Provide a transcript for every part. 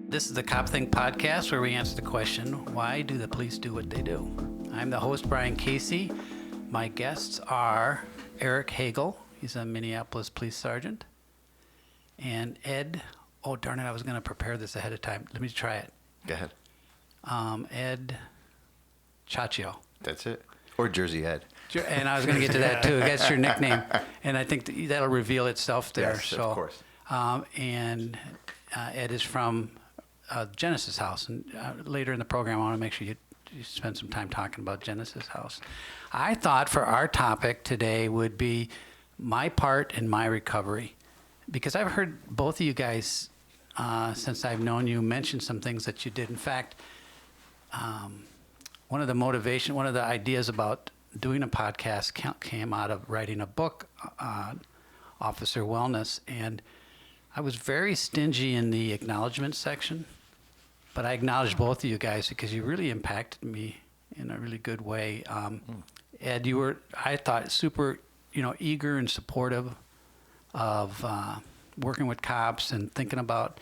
This is the CopThink podcast where we answer the question, why do the police do what they do? I'm the host, Brian Casey. My guests are Eric Hagel. He's a Minneapolis police sergeant. And Ed, oh darn it, I was going to prepare this ahead of time. Let me try it. Go ahead. Ed Chionchio. That's it. Or Jersey Ed. And I was going to get to that too. That's your nickname. And I think that'll reveal itself there. Yes, of course. And Ed is from Genesis House. And later in the program, I want to make sure you spend some time talking about Genesis House. I thought for our topic today would be my part in my recovery. Because I've heard both of you guys, since I've known you, mention some things that you did. In fact, one of the ideas about doing a podcast came out of writing a book on officer wellness. And I was very stingy in the acknowledgement section, but I acknowledge both of you guys because you really impacted me in a really good way. Ed, you were, I thought, super, eager and supportive of working with cops and thinking about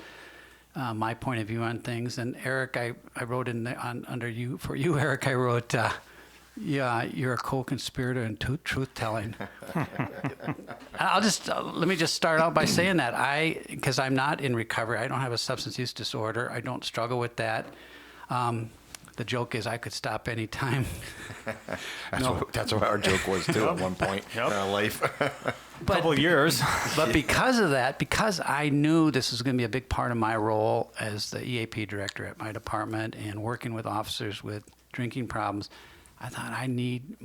my point of view on things. And Eric, I wrote in there under you, for you, Eric, I wrote, yeah, you're a co-conspirator in truth-telling. Let me just start out by saying that because I'm not in recovery. I don't have a substance use disorder. I don't struggle with that. The joke is I could stop any time. That's what our joke was too at one point in our life. Couple of years. But because of that, because I knew this was going to be a big part of my role as the EAP director at my department and working with officers with drinking problems, I thought I need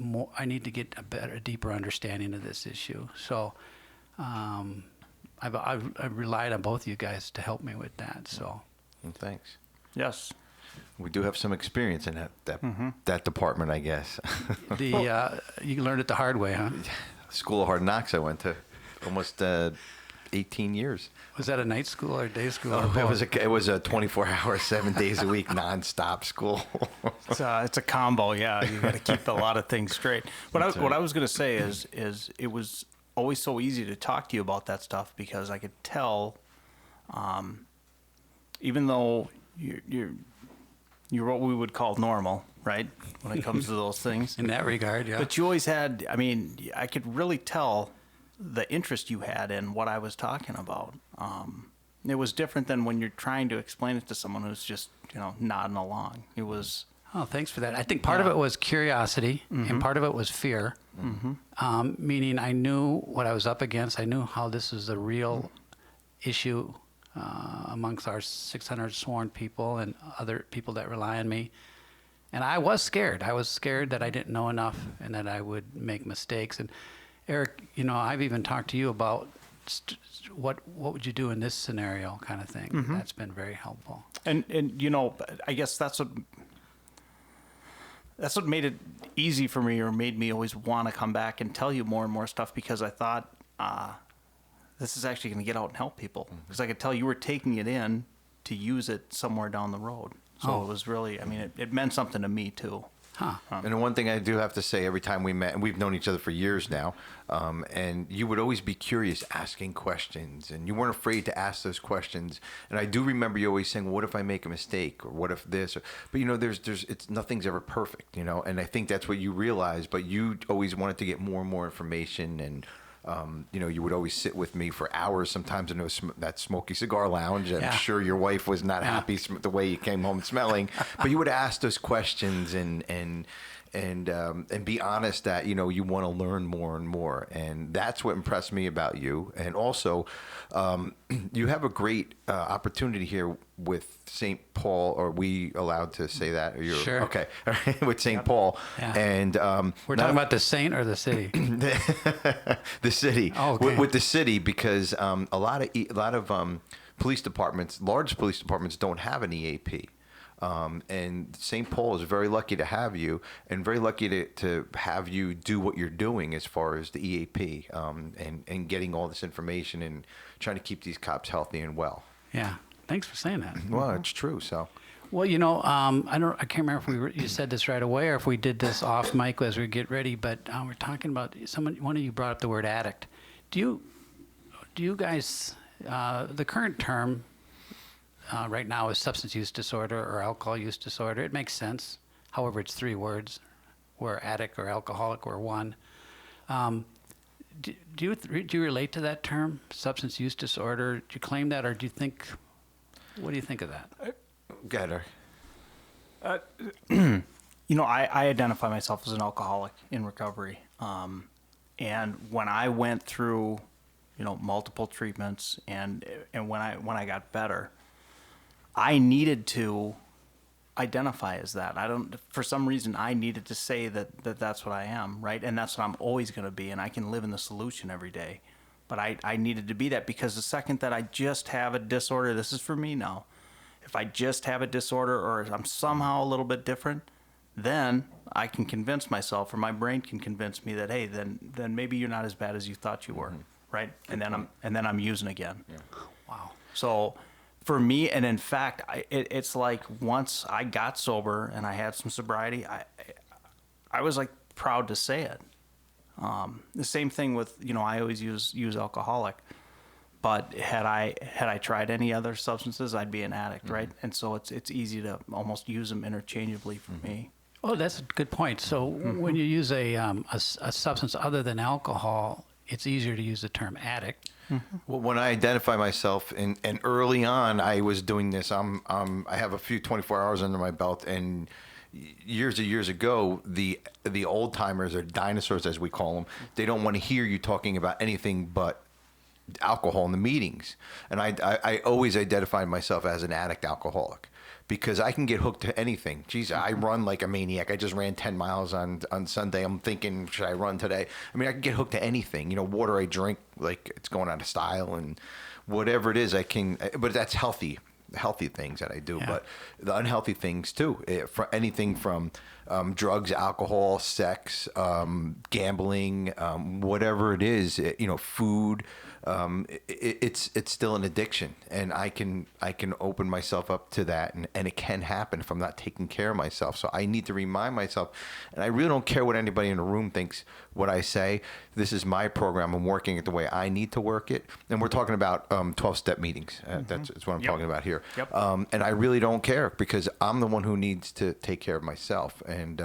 to get a deeper understanding of this issue. So I've relied on both of you guys to help me with that. So Well, thanks. Yes. We do have some experience in that department, I guess. You learned it the hard way, huh? School of Hard Knocks I went to almost 18 years. Was that a night school or day school? It was a 24-hour, 7 days a week, nonstop school. It's a combo, yeah. You got to keep a lot of things straight. What I was going to say is it was always so easy to talk to you about that stuff because I could tell, even though you're what we would call normal, right? When it comes to those things. In that regard, yeah. But you always had, I could really tell the interest you had in what I was talking about. It was different than when you're trying to explain it to someone who's just, nodding along. It was... Oh, thanks for that. I think part of it was curiosity and part of it was fear. Meaning I knew what I was up against. I knew how this is a real issue amongst our 600 sworn people and other people that rely on me. And I was scared. I was scared that I didn't know enough and that I would make mistakes. And Eric, I've even talked to you about what would you do in this scenario kind of thing. That's been very helpful. And I guess that's what made it easy for me, or made me always want to come back and tell you more and more stuff, because I thought this is actually going to get out and help people. Because I could tell you were taking it in to use it somewhere down the road. So it was really, it meant something to me too. Huh. And the one thing I do have to say, every time we met, and we've known each other for years now, and you would always be curious, asking questions, and you weren't afraid to ask those questions. And I do remember you always saying, "What if I make a mistake?" or "What if this?" But nothing's ever perfect, And I think that's what you realize. But you always wanted to get more and more information, and you would always sit with me for hours, sometimes in that smoky cigar lounge. I'm sure your wife was not happy the way you came home smelling, but you would ask those questions and be honest that, you want to learn more and more. And that's what impressed me about you. And also, you have a great opportunity here with St. Paul. Are we allowed to say that? Sure. Okay. With St. Paul. Yeah. And we're talking about the saint or the city? The city. Oh, okay. With the city, because a lot of police departments, large police departments, don't have an EAP. And St. Paul is very lucky to have you, and very lucky to have you do what you're doing as far as the EAP, and getting all this information and trying to keep these cops healthy and well. Yeah. Thanks for saying that. Well, it's true. So. Well, I can't remember if you said this right away or if we did this off mic as we get ready, but we're talking about one of you brought up the word addict. Do you guys, the current term right now is substance use disorder or alcohol use disorder. It makes sense. However, it's 3 words, where addict or alcoholic were 1. Do you relate to that term, substance use disorder? Do you claim that, or what do you think of that? Get her. I identify myself as an alcoholic in recovery. And when I went through, multiple treatments and when I got better, I needed to identify as that. For some reason, I needed to say that's what I am, right? And that's what I'm always going to be. And I can live in the solution every day. But I needed to be that, because the second that I just have a disorder, this is for me now. If I just have a disorder or I'm somehow a little bit different, then I can convince myself, or my brain can convince me that, hey, then maybe you're not as bad as you thought you were, right? And then I'm using again. Yeah. Wow. So for me, and in fact, it's like once I got sober and I had some sobriety, I was like proud to say it. The same thing with, I always use alcoholic, but had I tried any other substances, I'd be an addict, right? And so it's easy to almost use them interchangeably for me. Oh, that's a good point. So when you use a substance other than alcohol, it's easier to use the term addict. Well, when I identify myself, and early on, I was doing this. I have a few 24 hours under my belt, and years ago, the old timers, or dinosaurs as we call them, they don't want to hear you talking about anything but alcohol in the meetings. And I always identified myself as an addict alcoholic, because I can get hooked to anything. Geez, I run like a maniac. I just ran 10 miles on Sunday. I'm thinking, should I run today? I mean, I can get hooked to anything. Water I drink, like it's going out of style, and whatever it is, I can. But that's healthy things that I do. Yeah. But the unhealthy things too, for anything from drugs, alcohol, sex, gambling, whatever it is, food. It's still an addiction, and I can open myself up to that, and it can happen if I'm not taking care of myself. So I need to remind myself, and I really don't care what anybody in the room thinks what I say. This is my program. I'm working it the way I need to work it, and we're talking about 12-step meetings. That's what I'm talking about here. Yep. And I really don't care, because I'm the one who needs to take care of myself, and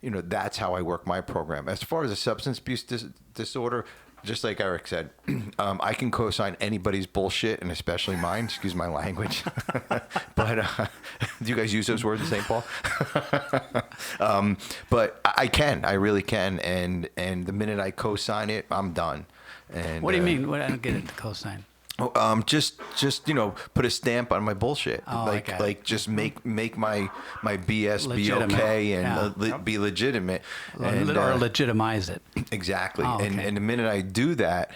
that's how I work my program. As far as a substance abuse disorder, just like Eric said, I can co-sign anybody's bullshit, and especially mine. Excuse my language. But do you guys use those words in St. Paul? But I really can. And the minute I co-sign it, I'm done. And What do you mean? I don't get it, the cosign. Just put a stamp on my bullshit. Oh, I got it. Just make my BS Legitimate. be okay and Yeah. be legitimate, Or legitimize it. exactly. Oh, okay. And the minute I do that,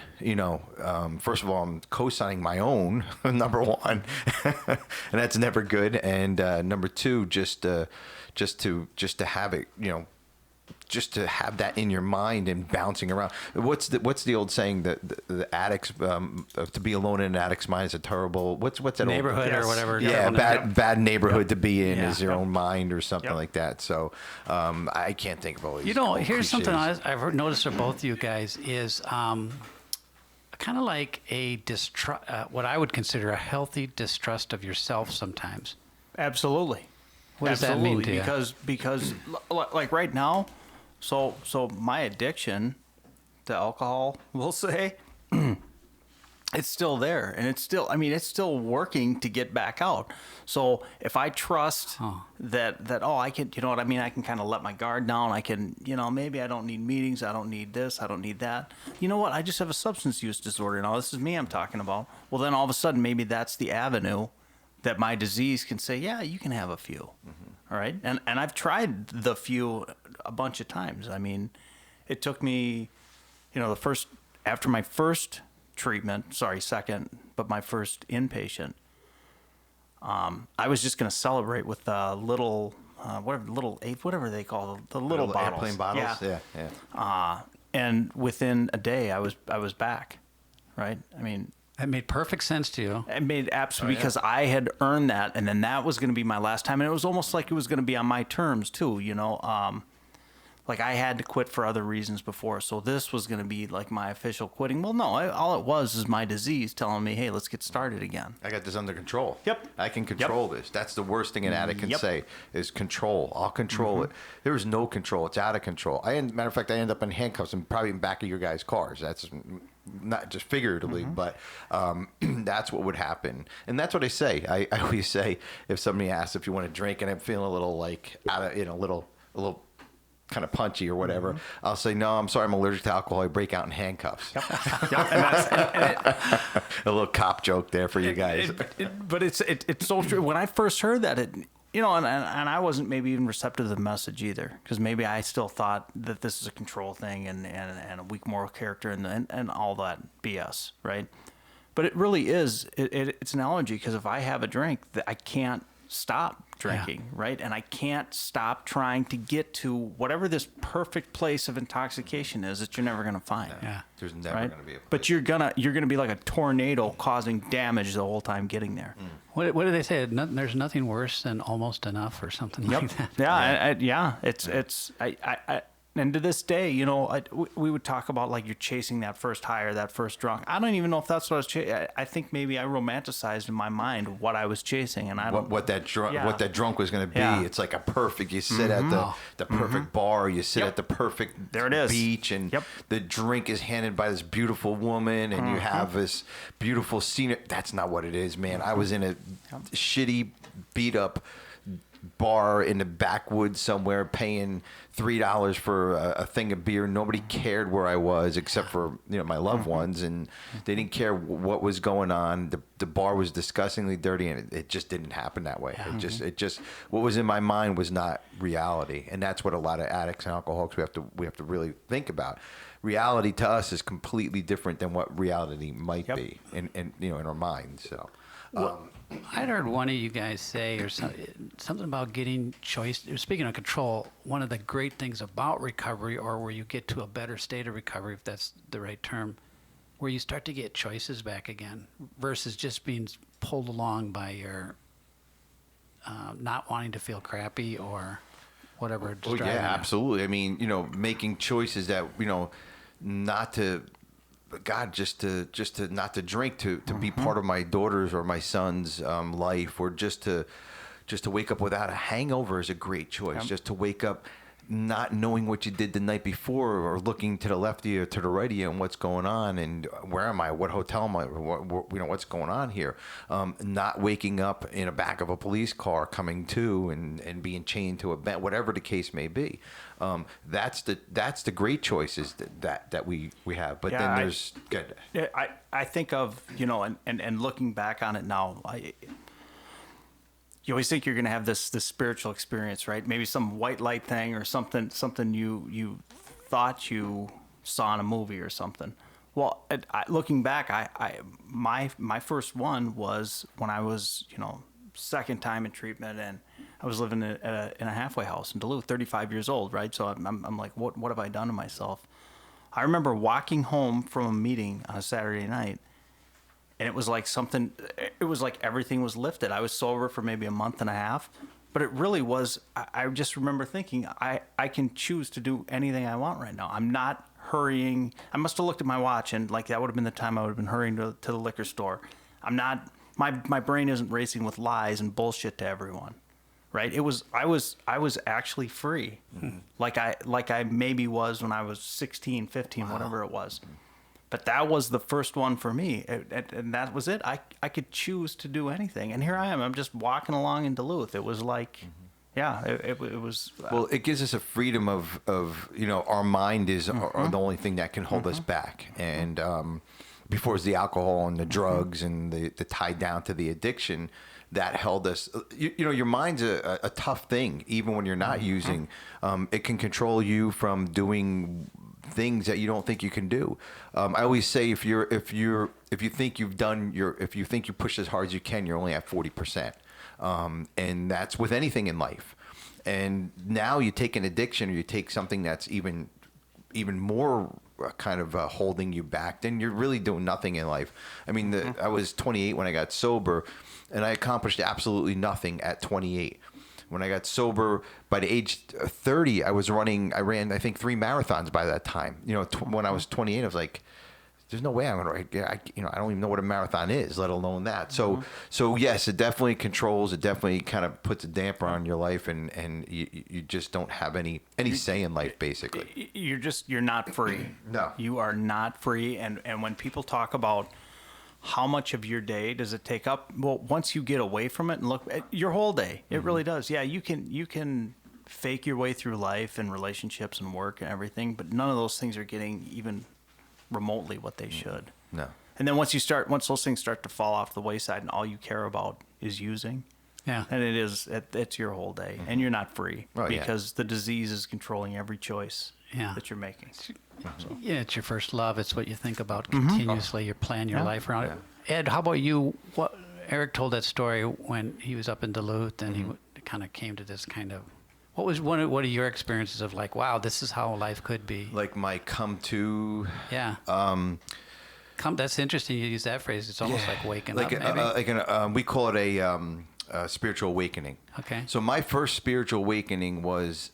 first of all, I'm co-signing my own, number one, and that's never good. And number two, just to have it, just to have that in your mind and bouncing around. What's the old saying that the addicts to be alone in an addict's mind is a terrible what's that Neighborhood old, or whatever. yeah, bad neighborhood to be in Yeah. is your own mind or something Yep. like that. So I can't think of all these. Here's something cliches. I've noticed for both of you guys is kind of like what I would consider a healthy distrust of yourself sometimes. Absolutely. What does that mean to you? Because like right now, so my addiction to alcohol, we'll say, it's still there, and it's still working to get back out. So if I trust that I can, I can kind of let my guard down. I can, maybe I don't need meetings. I don't need this. I don't need that. You know what? I just have a substance use disorder. Now this is me I'm talking about. Well, then all of a sudden, maybe that's the avenue that my disease can say, yeah, you can have a few. All right. And I've tried the few a bunch of times. I mean, it took me, after my first treatment, second, but my first inpatient, I was just going to celebrate with little, whatever they call the little bottles. Airplane bottles. Yeah. And within a day I was back. Right. I mean, That made perfect sense to you. it made absolutely, because I had earned that, and then that was going to be my last time, and it was almost like it was going to be on my terms too. like I had to quit for other reasons before, so this was going to be like my official quitting. Well, no, all it was is my disease telling me, hey, let's get started again. I got this under control. Yep. I can control this. That's the worst thing an addict can Yep. say is control. I'll control it. There is no control. It's out of control. Matter of fact, I end up in handcuffs and probably in the back of your guys' cars. That's not just figuratively, but that's what would happen. And that's what I say. I always say if somebody asks if you want to drink and I'm feeling a little like out of, a little kind of punchy or whatever, I'll say, no, I'm sorry, I'm allergic to alcohol. I break out in handcuffs. A little cop joke there for you guys. But it's so true. When I first heard that, and I wasn't maybe even receptive to the message either, because maybe I still thought that this is a control thing and a weak moral character and all that BS, right? But it really is. It's an allergy, because if I have a drink, I can't stop drinking, right? And I can't stop trying to get to whatever this perfect place of intoxication is that you're never going to find. Yeah. There's never Right? going to be a place. But you're gonna be like a tornado causing damage the whole time getting there. What do they say? There's nothing worse than almost enough, or something like that. Yeah, it's and to this day, we would talk about like you're chasing that first high or that first drunk. I don't even know if that's what I was chasing. I think maybe I romanticized in my mind what I was chasing, and I don't. What that drunk was going to be. Yeah. It's like a perfect. You sit at the perfect bar. You sit at the perfect There it is. beach, and the drink is handed by this beautiful woman, and you have this beautiful scenery. That's not what it is, man. I was in a shitty, beat up bar in the backwoods somewhere, paying $3 for a thing of beer. Nobody cared where I was except for my loved ones, and they didn't care what was going on. The bar was disgustingly dirty, and it just didn't happen that way. It just what was in my mind was not reality, and that's what a lot of addicts and alcoholics we have to really think about. Reality to us is completely different than what reality might be in our minds. So. I'd heard one of you guys say or something about getting choice. Speaking of control, one of the great things about recovery, or where you get to a better state of recovery, if that's the right term, where you start to get choices back again versus just being pulled along by your not wanting to feel crappy or whatever. Oh yeah, absolutely. I mean, making choices that not to. God, just to not to drink, to be part of my daughter's or my son's life, or just to wake up without a hangover is a great choice. Just to wake up not knowing what you did the night before, or looking to the left of you or to the right of you and what's going on, and where am I, what hotel am I, what's going on here. Not waking up in the back of a police car coming to and being chained to a bed, whatever the case may be. That's the great choices that we have. But then there's good. I think of and looking back on it now, you always think you're going to have this spiritual experience, right? Maybe some white light thing or something you thought you saw in a movie or something. Well, looking back, my first one was when I was second time in treatment, and I was living in a halfway house in Duluth, 35 years old, right? So I'm like, what have I done to myself? I remember walking home from a meeting on a Saturday night, and it was like everything was lifted. I was sober for maybe a month and a half, but it really was, I just remember thinking, I can choose to do anything I want right now. I'm not hurrying. I must have looked at my watch, and like that would have been the time I would have been hurrying to the liquor store. I'm not, my brain isn't racing with lies and bullshit to everyone. Right? I was actually free. Like I maybe was when I was 16, 15, whatever it was. But that was the first one for me, and that was it. I could choose to do anything, and here I am. I'm just walking along in Duluth. It was like, it was. Well, it gives us a freedom of our mind is are the only thing that can hold us back, and before it's the alcohol and the drugs and the tied down to the addiction that held us. Your mind's a tough thing, even when you're not using. It can control you from doing things that you don't think you can do. I always say if you think you push as hard as you can, you're only at 40%, and that's with anything in life. And now you take an addiction, or you take something that's even more kind of holding you back, then you're really doing nothing in life. I mean, I was 28 when I got sober, and I accomplished absolutely nothing at 28. When I got sober, by the age 30, I ran, I think, 3 marathons by that time. You know, when I was 28, I was like, there's no way I'm going to, I don't even know what a marathon is, let alone that. So yes, it definitely controls, it definitely kind of puts a damper on your life, and you just don't have any say in life, basically. You're not free. No. You are not free. And when people talk about how much of your day does it take up, well, once you get away from it and look at your whole day, it really does. Yeah, you can fake your way through life and relationships and work and everything, but none of those things are getting even remotely what they should. No. And then once those things start to fall off the wayside and all you care about is using, Yeah. and it's your whole day, and you're not free because the disease is controlling every choice that you're making. Yeah, it's your first love. It's what you think about continuously. You plan your life around it. Ed, how about you? Eric told that story when he was up in Duluth, and he kind of came to this kind of. What was one of your experiences of like, wow, this is how life could be? Like my come to. Yeah. That's interesting. You use that phrase. It's almost like waking up. Maybe. We call it a spiritual awakening. Okay. So my first spiritual awakening was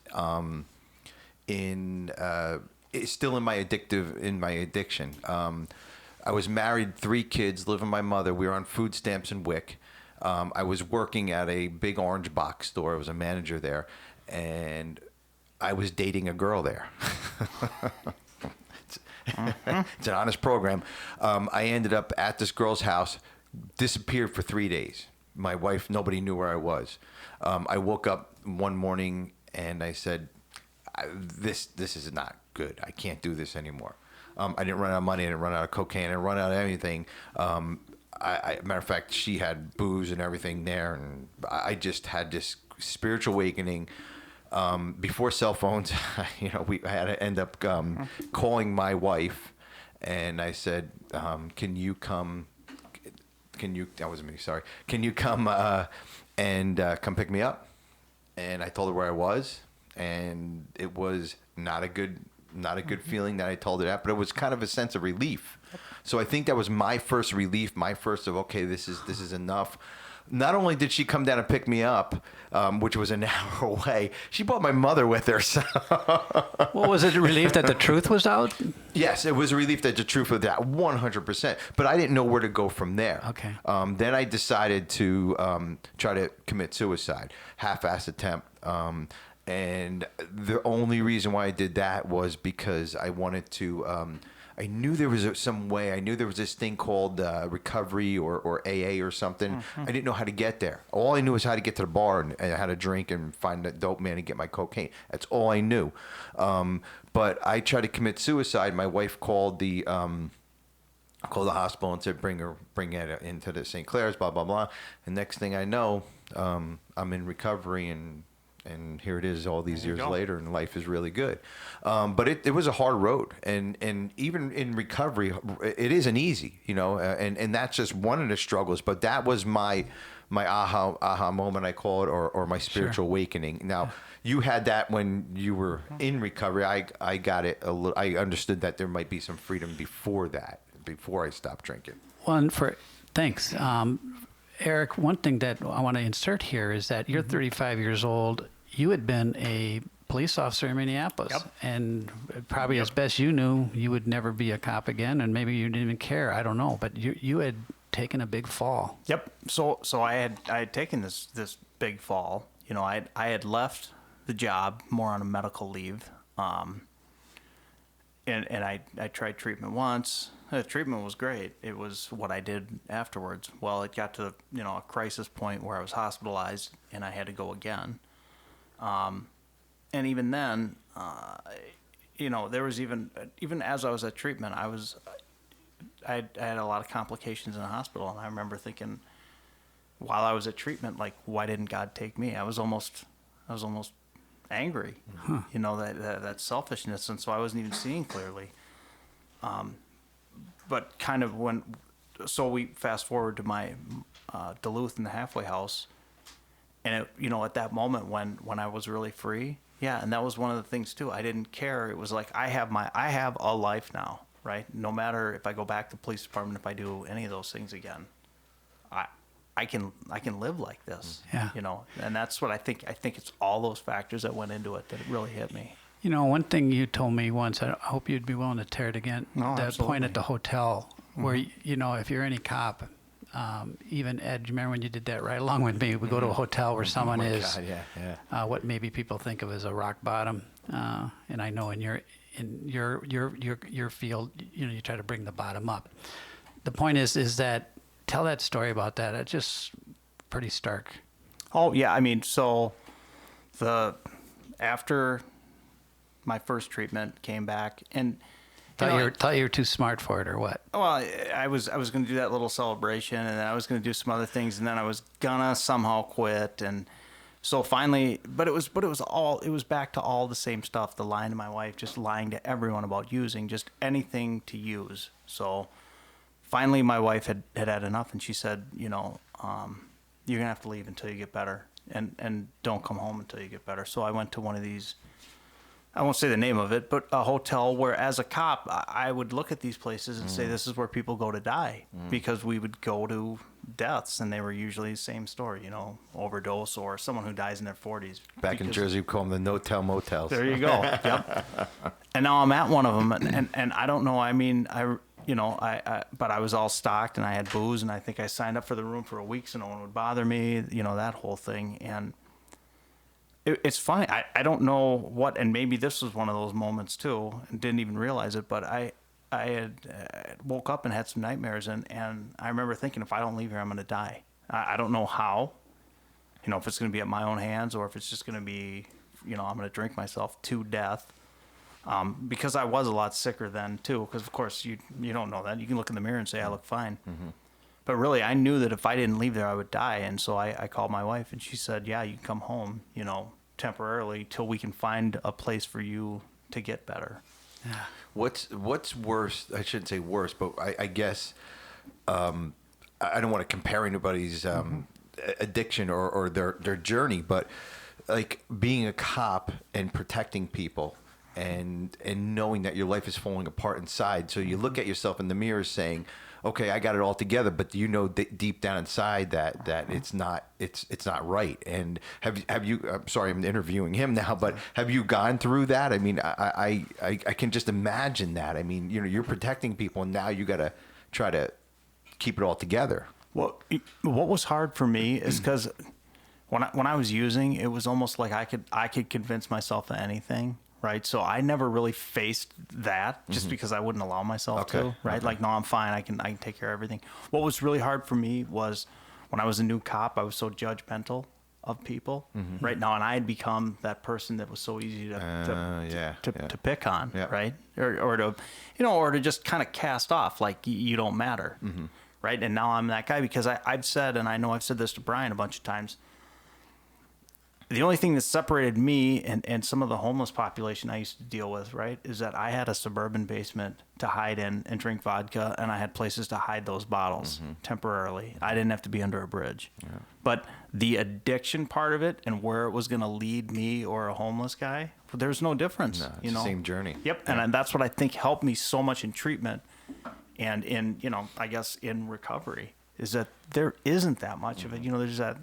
it's still in my addiction. I was married, 3 kids, living with my mother. We were on food stamps in Wick. I was working at a big orange box store. I was a manager there, and I was dating a girl there. It's an honest program. I ended up at this girl's house, disappeared for 3 days. My wife, nobody knew where I was. I woke up one morning and I said, this is not good. I can't do this anymore. I didn't run out of money. I didn't run out of cocaine. I didn't run out of anything. Matter of fact, she had booze and everything there, and I just had this spiritual awakening. Before cell phones, I had to end up calling my wife, and I said, "Can you come? That wasn't me. Sorry. Can you come and come pick me up?" And I told her where I was, and it was not a good feeling that I told her that, but it was kind of a sense of relief. So I think that was my first relief, okay, this is enough. Not only did she come down and pick me up, which was an hour away, she brought my mother with her. So Well, was it a relief that the truth was out? Yes, it was a relief that the truth was out, 100%. But I didn't know where to go from there. Okay. Then I decided to try to commit suicide, half-ass attempt. And the only reason why I did that was because I wanted to. I knew there was some way. I knew there was this thing called recovery or AA or something. I didn't know how to get there. All I knew was how to get to the bar and how to drink and find a dope man and get my cocaine. That's all I knew. But I tried to commit suicide. My wife called the hospital and said, bring it into the St. Clair's, blah, blah, blah. And next thing I know, I'm in recovery, and here it is all these years later, and life is really good. But it was a hard road, and even in recovery, it isn't easy, and that's just one of the struggles. But that was my aha moment, I call it, or my spiritual awakening. Now, you had that when you were in recovery. I got it a little. I understood that there might be some freedom before I stopped drinking. Thanks. Eric, one thing that I want to insert here is that you're 35 years old. You had been a police officer in Minneapolis, and probably as best you knew, you would never be a cop again, and maybe you didn't even care. I don't know, but you had taken a big fall. Yep. So I had taken this big fall. I had left the job more on a medical leave, and I tried treatment once. The treatment was great. It was what I did afterwards. Well, it got to a crisis point where I was hospitalized and I had to go again. And even then, there was even as I was at treatment, I had a lot of complications in the hospital, and I remember thinking, while I was at treatment, like, why didn't God take me? I was almost angry, that selfishness, and so I wasn't even seeing clearly. But kind of so we fast forward to my Duluth in the halfway house, and at that moment when I was really free, and that was one of the things too. I didn't care. It was like I have a life now, right? No matter if I go back to the police department, if I do any of those things again, I can live like this. Yeah. You know, and that's what I think. I think it's all those factors that went into it that it really hit me. You know, one thing you told me once, I hope you'd be willing to tear it again. No, that absolutely. point at the hotel where, you know, if you're any cop, even Ed, do you remember when you did that right along with me? We go to a hotel where someone is, God, yeah. what maybe people think of as a rock bottom. And I know in your field, you know, you try to bring the bottom up. The point is that, tell that story about that. It's just pretty stark. Oh yeah, I mean, so after my first treatment came back, and Thought you were too smart for it, or what? well, I was going to do that little celebration, and then I was going to do some other things, and then I was gonna somehow quit, and so finally, but it was back to all the same stuff. The lying to my wife, just lying to everyone about using, just anything to use. So finally, my wife had enough, and she said, you know, you're gonna have to leave until you get better, and don't come home until you get better. So I went to one of these, I won't say the name of it, but a hotel where, as a cop, I would look at these places and say, this is where people go to die, because we would go to deaths, and they were usually the same story, you know, overdose or someone who dies in their 40s. Back in Jersey, we call them the no-tell motels. There you go. Yep. And now I'm at one of them, and I don't know. I mean, but I was all stocked, and I had booze, and I think I signed up for the room for a week so no one would bother me, you know, that whole thing. And it's funny. I don't know what, and maybe this was one of those moments too, and didn't even realize it, but I had woke up and had some nightmares, and I remember thinking, if I don't leave here, I'm going to die. I don't know how, you know, if it's going to be at my own hands, or if it's just going to be, you know, I'm going to drink myself to death. Because I was a lot sicker then too, because of course you don't know that. You can look in the mirror and say I look fine. Mm-hmm. But really, I knew that if I didn't leave there, I would die. And so I called my wife, and she said, yeah, you can come home, you know, temporarily till we can find a place for you to get better. Yeah. What's worse? I shouldn't say worse, but I guess I don't want to compare anybody's addiction or their journey, but like being a cop and protecting people and knowing that your life is falling apart inside. So you look at yourself in the mirror saying, okay, I got it all together, but you know deep down inside that it's not right. And have you? I'm sorry, I'm interviewing him now, but have you gone through that? I mean, I can just imagine that. I mean, you know, you're protecting people, and now you got to try to keep it all together. Well, what was hard for me is because when I was using, it was almost like I could convince myself of anything. Right. So I never really faced that just because I wouldn't allow myself to. Right. Okay. Like, no, I'm fine. I can take care of everything. What was really hard for me was when I was a new cop, I was so judgmental of people right now. And I had become that person that was so easy to pick on. Yeah. Right. Or to, you know, or to just kind of cast off like you don't matter. Mm-hmm. Right. And now I'm that guy because I've said, and I know I've said this to Brian a bunch of times, the only thing that separated me and some of the homeless population I used to deal with, right, is that I had a suburban basement to hide in and drink vodka, and I had places to hide those bottles temporarily. I didn't have to be under a bridge. Yeah. But the addiction part of it and where it was going to lead me or a homeless guy, there's no difference. No, it's you know? the same journey. Yep, yeah. And that's what I think helped me so much in treatment and in, you know, I guess in recovery, is that there isn't that much of it. You know, there's that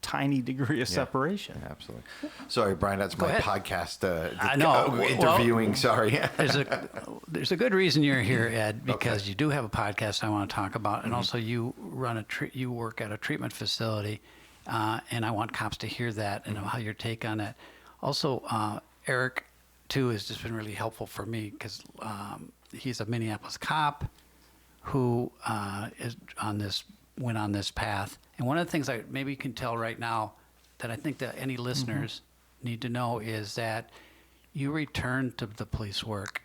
tiny degree of separation. Yeah, absolutely. Sorry, Brian, that's my podcast I know. interviewing. Sorry. There's a good reason you're here, Ed, because you do have a podcast I want to talk about, and also you run you work at a treatment facility, and I want cops to hear that and how your take on that. Also, Eric, too, has just been really helpful for me because he's a Minneapolis cop who went on this path. And one of the things I maybe you can tell right now that I think that any listeners need to know is that you returned to the police work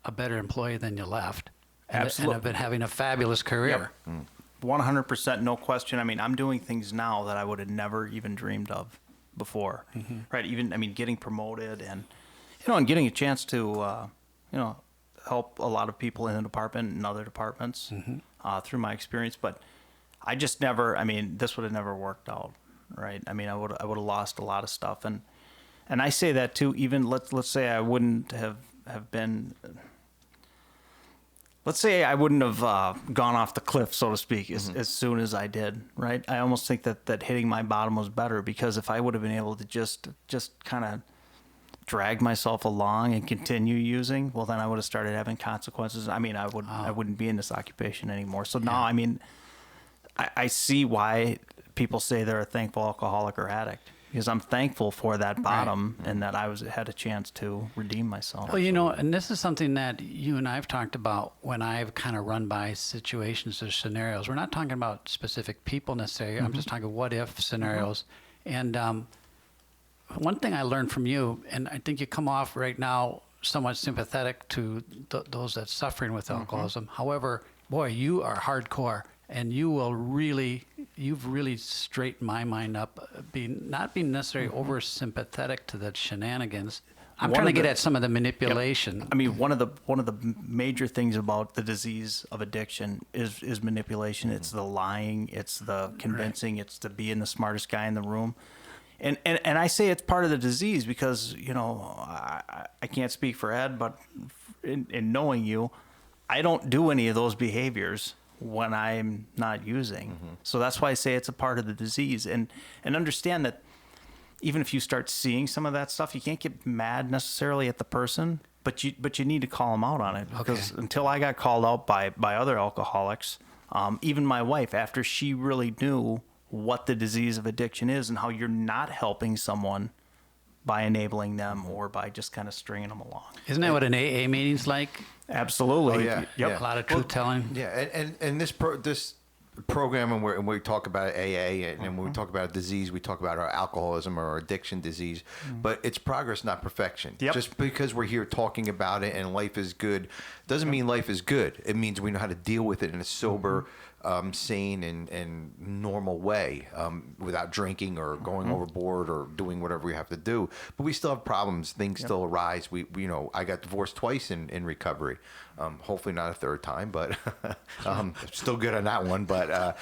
a better employee than you left. Absolutely. And have been having a fabulous career. Yep. 100%, no question. I mean, I'm doing things now that I would have never even dreamed of before. Right? Even, I mean, getting promoted and, you know, and getting a chance to, you know, help a lot of people in the department and other departments through my experience. But I just never, I mean, this would have never worked out, right? I mean, I would have lost a lot of stuff. And I say that too, even let's say I wouldn't have been, let's say I wouldn't have gone off the cliff, so to speak, as soon as I did, right? I almost think that hitting my bottom was better, because if I would have been able to just kind of drag myself along and continue using, well, then I would have started having consequences. I mean, I wouldn't be in this occupation anymore. So now, I mean, I see why people say they're a thankful alcoholic or addict, because I'm thankful for that bottom and that I had a chance to redeem myself. Well, you know, and this is something that you and I have talked about when I've kind of run by situations or scenarios. We're not talking about specific people necessarily. I'm just talking what if scenarios. And one thing I learned from you, and I think you come off right now somewhat sympathetic to those that's suffering with alcoholism. However, boy, you are hardcore. And you've really straightened my mind up, not being necessarily over sympathetic to the shenanigans. I'm trying to get at some of the manipulation. Yep. I mean, one of the major things about the disease of addiction is manipulation. It's the lying, it's the convincing, it's the being the smartest guy in the room. And I say it's part of the disease because, you know, I can't speak for Ed, but in knowing you, I don't do any of those behaviors when I'm not using. So that's why I say it's a part of the disease. And understand that even if you start seeing some of that stuff, you can't get mad necessarily at the person, but you need to call them out on it. Because until I got called out by other alcoholics, even my wife, after she really knew what the disease of addiction is and how you're not helping someone by enabling them or by just kind of stringing them along. Isn't that what an AA meeting's like? Absolutely. Oh, yeah. Yep. Yeah. A lot of truth telling. Yeah, and this program, and we talk about AA, and when we talk about a disease, we talk about our alcoholism or our addiction disease, but it's progress, not perfection. Yep. Just because we're here talking about it and life is good, doesn't mean life is good. It means we know how to deal with it in a sober, sane and normal way, without drinking or going overboard or doing whatever we have to do. But we still have problems. Things still arise. We you know, I got divorced twice in recovery. Hopefully not a third time, but still good on that one. But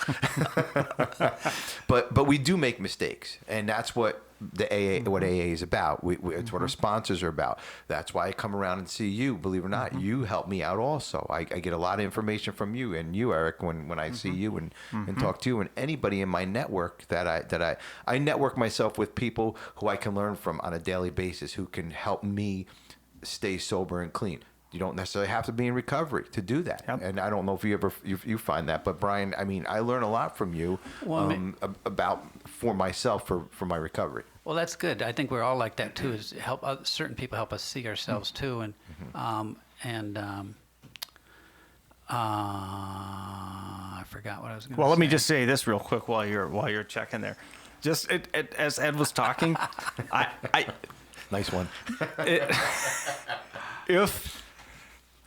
but we do make mistakes, and that's what the AA, what AA is about. It's what our sponsors are about. That's why I come around and see you. Believe it or not, you help me out also. I get a lot of information from you and you, Eric, when I see you and talk to you, and anybody in my network that I network myself with people who I can learn from on a daily basis, who can help me stay sober and clean. You don't necessarily have to be in recovery to do that. Yep. And I don't know if you find that, but Brian, I mean, I learn a lot from you about for myself for my recovery. Well, that's good. I think we're all like that too. Is help certain people help us see ourselves too, and I forgot what I was going to say. Well, let me just say this real quick while you're checking there. Just as Ed was talking, I Nice one.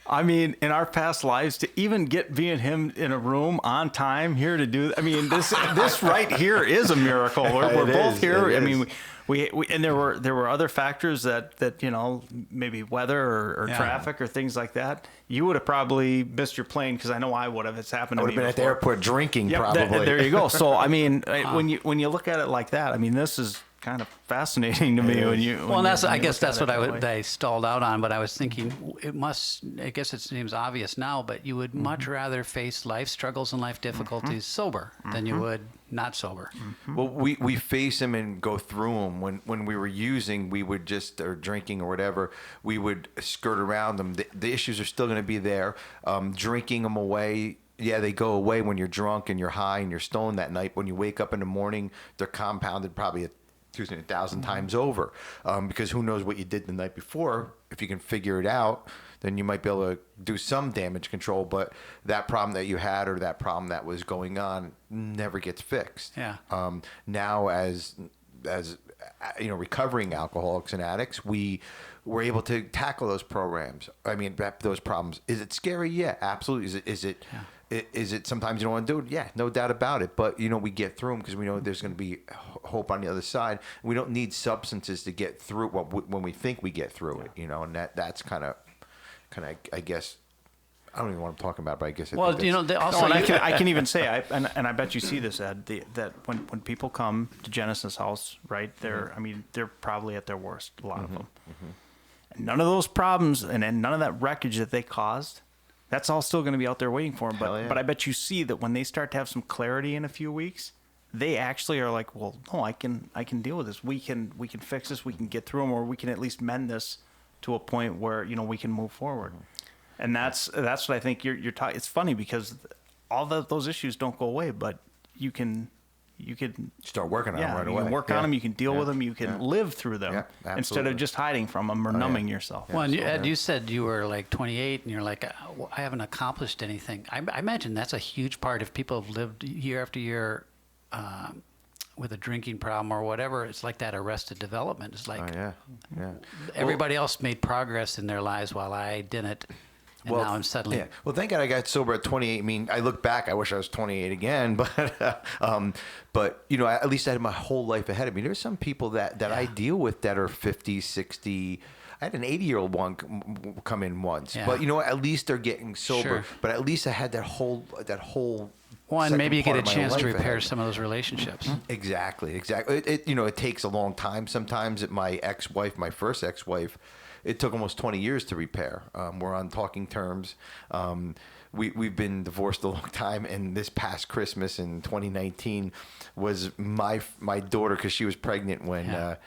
I mean, in our past lives, to even get me and him in a room on time here to do, I mean, this right here is a miracle. We're both here. I mean, we and there were other factors that you know, maybe weather or traffic or things like that. You would have probably missed your plane, because I know I would have. It's happened to me. I would have been at the airport drinking, probably. There you go. So I mean, when you look at it like that, I mean, this is kind of fascinating to me I guess that's what I stalled out on, but I was thinking I guess it seems obvious now, but you would much rather face life struggles and life difficulties sober than you would not sober. Well, we face them and go through them. When we were using, we would just, or drinking or whatever, we would skirt around them. The issues are still going to be there. Drinking them away. Yeah, they go away when you're drunk and you're high and you're stoned that night. When you wake up in the morning, they're compounded probably 1,000 times over, because who knows what you did the night before. If you can figure it out, then you might be able to do some damage control, but that problem that you had or that problem that was going on never gets fixed. Yeah. Now as you know, recovering alcoholics and addicts, we were able to tackle those programs. I mean, those problems. Is it scary? Yeah, absolutely. Is it sometimes you don't want to do it? Yeah, no doubt about it. But, you know, we get through them because we know there's going to be hope on the other side. We don't need substances to get through when we think we get through it, you know, and that's kind of, I guess, I don't even know what I'm talking about, but I guess. Well, you know, I can even say, and I bet you see this, Ed, that when people come to Genesis House, right, I mean, they're probably at their worst, a lot of them. And none of those problems and none of that wreckage that they caused That's all still going to be out there waiting for them. Hell yeah. But I bet you see that when they start to have some clarity in a few weeks, they actually are like, well, no, I can deal with this. We can fix this. We can get through them, or we can at least mend this to a point where, you know, we can move forward. And that's what I think you're talking. It's funny because all those issues don't go away, but you can Start working on them right away. You can work on them. You can deal with them. You can live through them instead absolutely. of just hiding from them or numbing yourself. Well, and Ed, you said you were like 28 and you're like, I haven't accomplished anything. I imagine that's a huge part. If people have lived year after year with a drinking problem or whatever, it's like that arrested development. It's like everybody else made progress in their lives while I didn't. And now I'm suddenly... Yeah. Well, thank God I got sober at 28. I mean, I look back, I wish I was 28 again, but you know, at least I had my whole life ahead of me. There's some people that I deal with that are 50, 60. I had an 80-year-old one come in once, but you know, at least they're getting sober. Sure. But at least I had that whole. Well, and maybe you get a chance to repair ahead. some of those relationships. Exactly. It takes a long time. Sometimes my first ex-wife, it took almost 20 years to repair. We're on talking terms. We've been divorced a long time, and this past Christmas in 2019 was my daughter, because she was pregnant when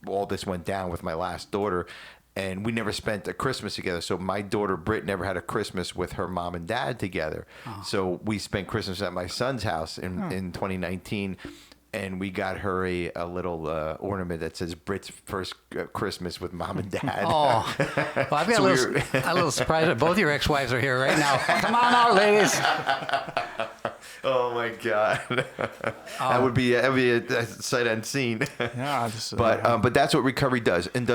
all this went down with my last daughter. And we never spent a Christmas together. So my daughter, Britt, never had a Christmas with her mom and dad together. Oh. So we spent Christmas at my son's house in 2019. And we got her a little ornament that says Britt's first Christmas with mom and dad. Oh, well, I've got a little surprise that both your ex-wives are here right now. Come on out, ladies. Oh my God, that would be a sight unseen. Yeah, but that's what recovery does, and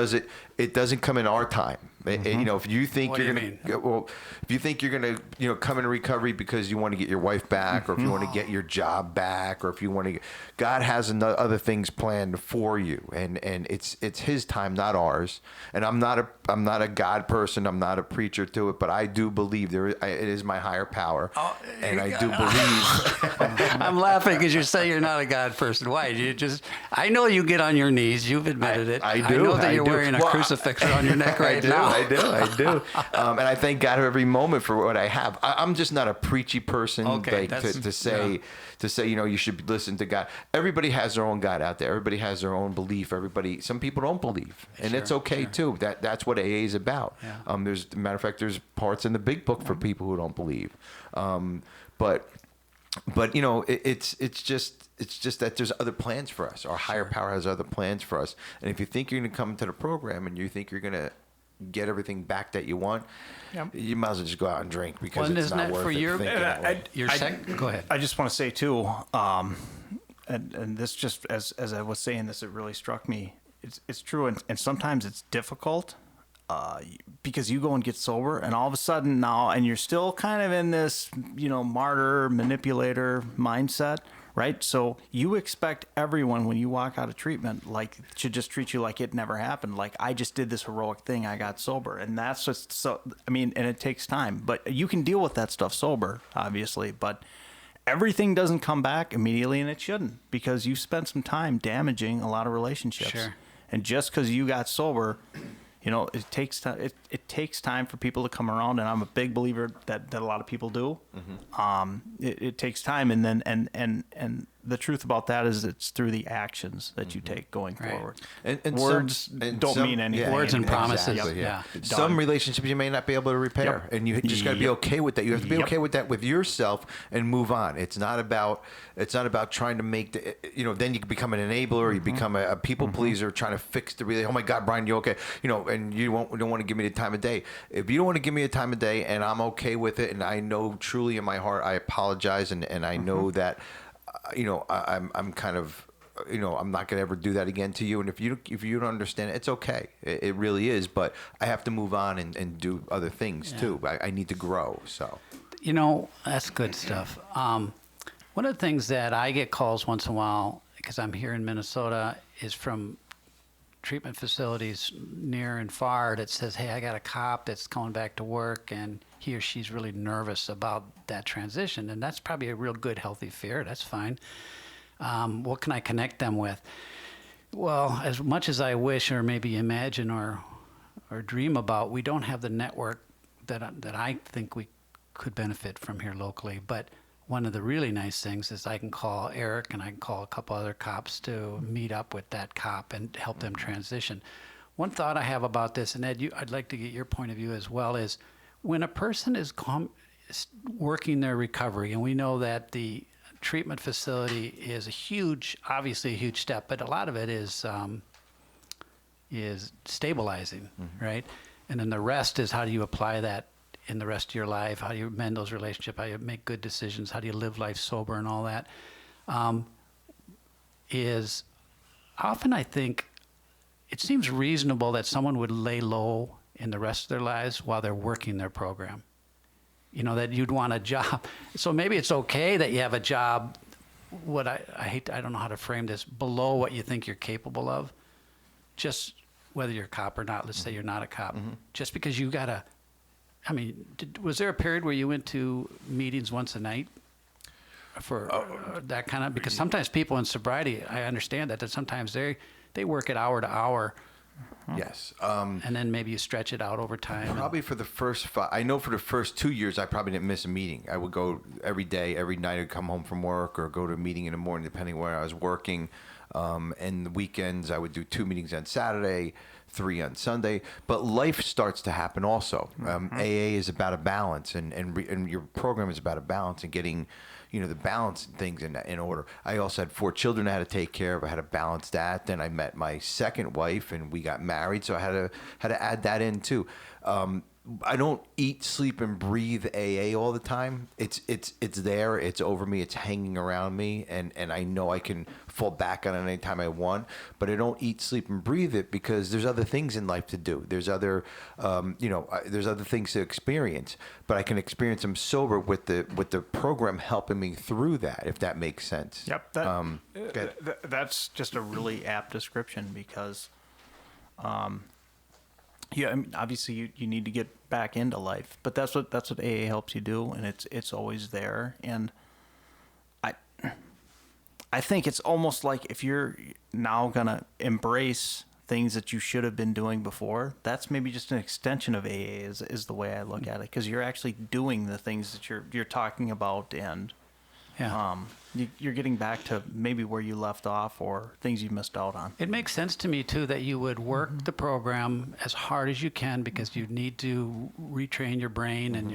it doesn't come in our time. You know, if you think What you're do you gonna, well, if you think you're gonna, you know, come into recovery because you want to get your wife back, or if you want to get your job back, or if you want to, God has other things planned for you, and it's His time, not ours. And I'm not a God person. I'm not a preacher to it, but I do believe it is my higher power, and I do believe. I'm laughing because you say you're not a God person. Why? I know you get on your knees. You've admitted it. I do. I know that you're wearing a crucifix around your neck right now. I do. And I thank God every moment for what I have. I'm just not a preachy person, okay, to say, you know, you should listen to God. Everybody has their own God out there. Everybody has their own belief. Some people don't believe, and it's okay too. That's what AA is about. Yeah. Matter of fact, there's parts in the big book for people who don't believe. But you know, it's just that there's other plans for us. Our higher power has other plans for us. And if you think you're going to come to the program and you think you're going to get everying back that you want, you might as well just go out and drink, because it's not worth it. Go ahead. I just want to say too, and this just as I was saying this, it really struck me. It's true, and sometimes it's difficult because you go and get sober, and all of a sudden now, and you're still kind of in this, you know, martyr, manipulator mindset. Right? So you expect everyone, when you walk out of treatment, like, should just treat you like it never happened. Like, I just did this heroic thing. I got sober. And that's just so, I mean, and it takes time. But you can deal with that stuff sober, obviously. But everything doesn't come back immediately, and it shouldn't, because you spent some time damaging a lot of relationships. Sure. And just because you got sober, you know, it takes time. It takes time for people to come around, and I'm a big believer that a lot of people do. Mm-hmm. It takes time, and then and the truth about that is it's through the actions that you take going forward. And words don't mean anything. Words and promises. Exactly, yeah. Some relationships you may not be able to repair, and you just got to be okay with that. You have to be okay with that with yourself and move on. It's not about trying to make the, you know, then you become an enabler, you become a people pleaser, trying to fix the relationship. Oh my God, Brian, you okay? You know, and you don't want to give me the time of day. If you don't want to give me the time of day, and I'm okay with it, and I know truly in my heart I apologize, and I know that, you know, I'm kind of, you know, I'm not going to ever do that again to you. And if you don't understand it, it's okay. It really is. But I have to move on and do other things too. I need to grow. So, you know, that's good stuff. One of the things that I get calls once in a while, because I'm here in Minnesota, is from treatment facilities near and far that says, hey, I got a cop that's coming back to work, and he or she's really nervous about that transition. And that's probably a real good, healthy fear. That's fine. What can I connect them with? Well, as much as I wish, or maybe imagine or dream about, we don't have the network that I think we could benefit from here locally. But one of the really nice things is I can call Eric and I can call a couple other cops to meet up with that cop and help them transition. One thought I have about this, and Ed, I'd like to get your point of view as well, is when a person is working their recovery, and we know that the treatment facility is obviously a huge step, but a lot of it is stabilizing, right? And then the rest is how do you apply that in the rest of your life? How do you mend those relationships? How do you make good decisions? How do you live life sober and all that? Is often I think it seems reasonable that someone would lay low in the rest of their lives while they're working their program. You know, that you'd want a job. So maybe it's okay that you have a job, I don't know how to frame this, below what you think you're capable of. Just whether you're a cop or not, let's say you're not a cop. Just because you got to, was there a period where you went to meetings once a night for that kind of, because sometimes people in sobriety, I understand that sometimes they work it hour to hour. Yes. And then maybe you stretch it out over time. Probably for the first I know for the first 2 years, I probably didn't miss a meeting. I would go every day, every night. I'd come home from work or go to a meeting in the morning, depending where I was working. And the weekends, I would do 2 meetings on Saturday, 3 on Sunday. But life starts to happen also. AA is about a balance, and your program is about a balance and getting, the balance and things in order. I also had 4 children I had to take care of. I had to balance that. Then I met my second wife, and we got married, so I had to add that in too. I don't eat, sleep, and breathe AA all the time. It's there. It's over me. It's hanging around me, and I know I can fall back on it anytime I want. But I don't eat, sleep, and breathe it because there's other things in life to do. There's other, there's other things to experience. But I can experience them sober with the program helping me through that, if that makes sense. Yep. That's just a really apt description because. Yeah, obviously you need to get back into life, but that's what AA helps you do, and it's always there. And I think it's almost like if you're now gonna embrace things that you should have been doing before, that's maybe just an extension of AA is the way I look at it, because you're actually doing the things that you're talking about, and you're getting back to maybe where you left off or things you missed out on. It makes sense to me, too, that you would work the program as hard as you can because you need to retrain your brain and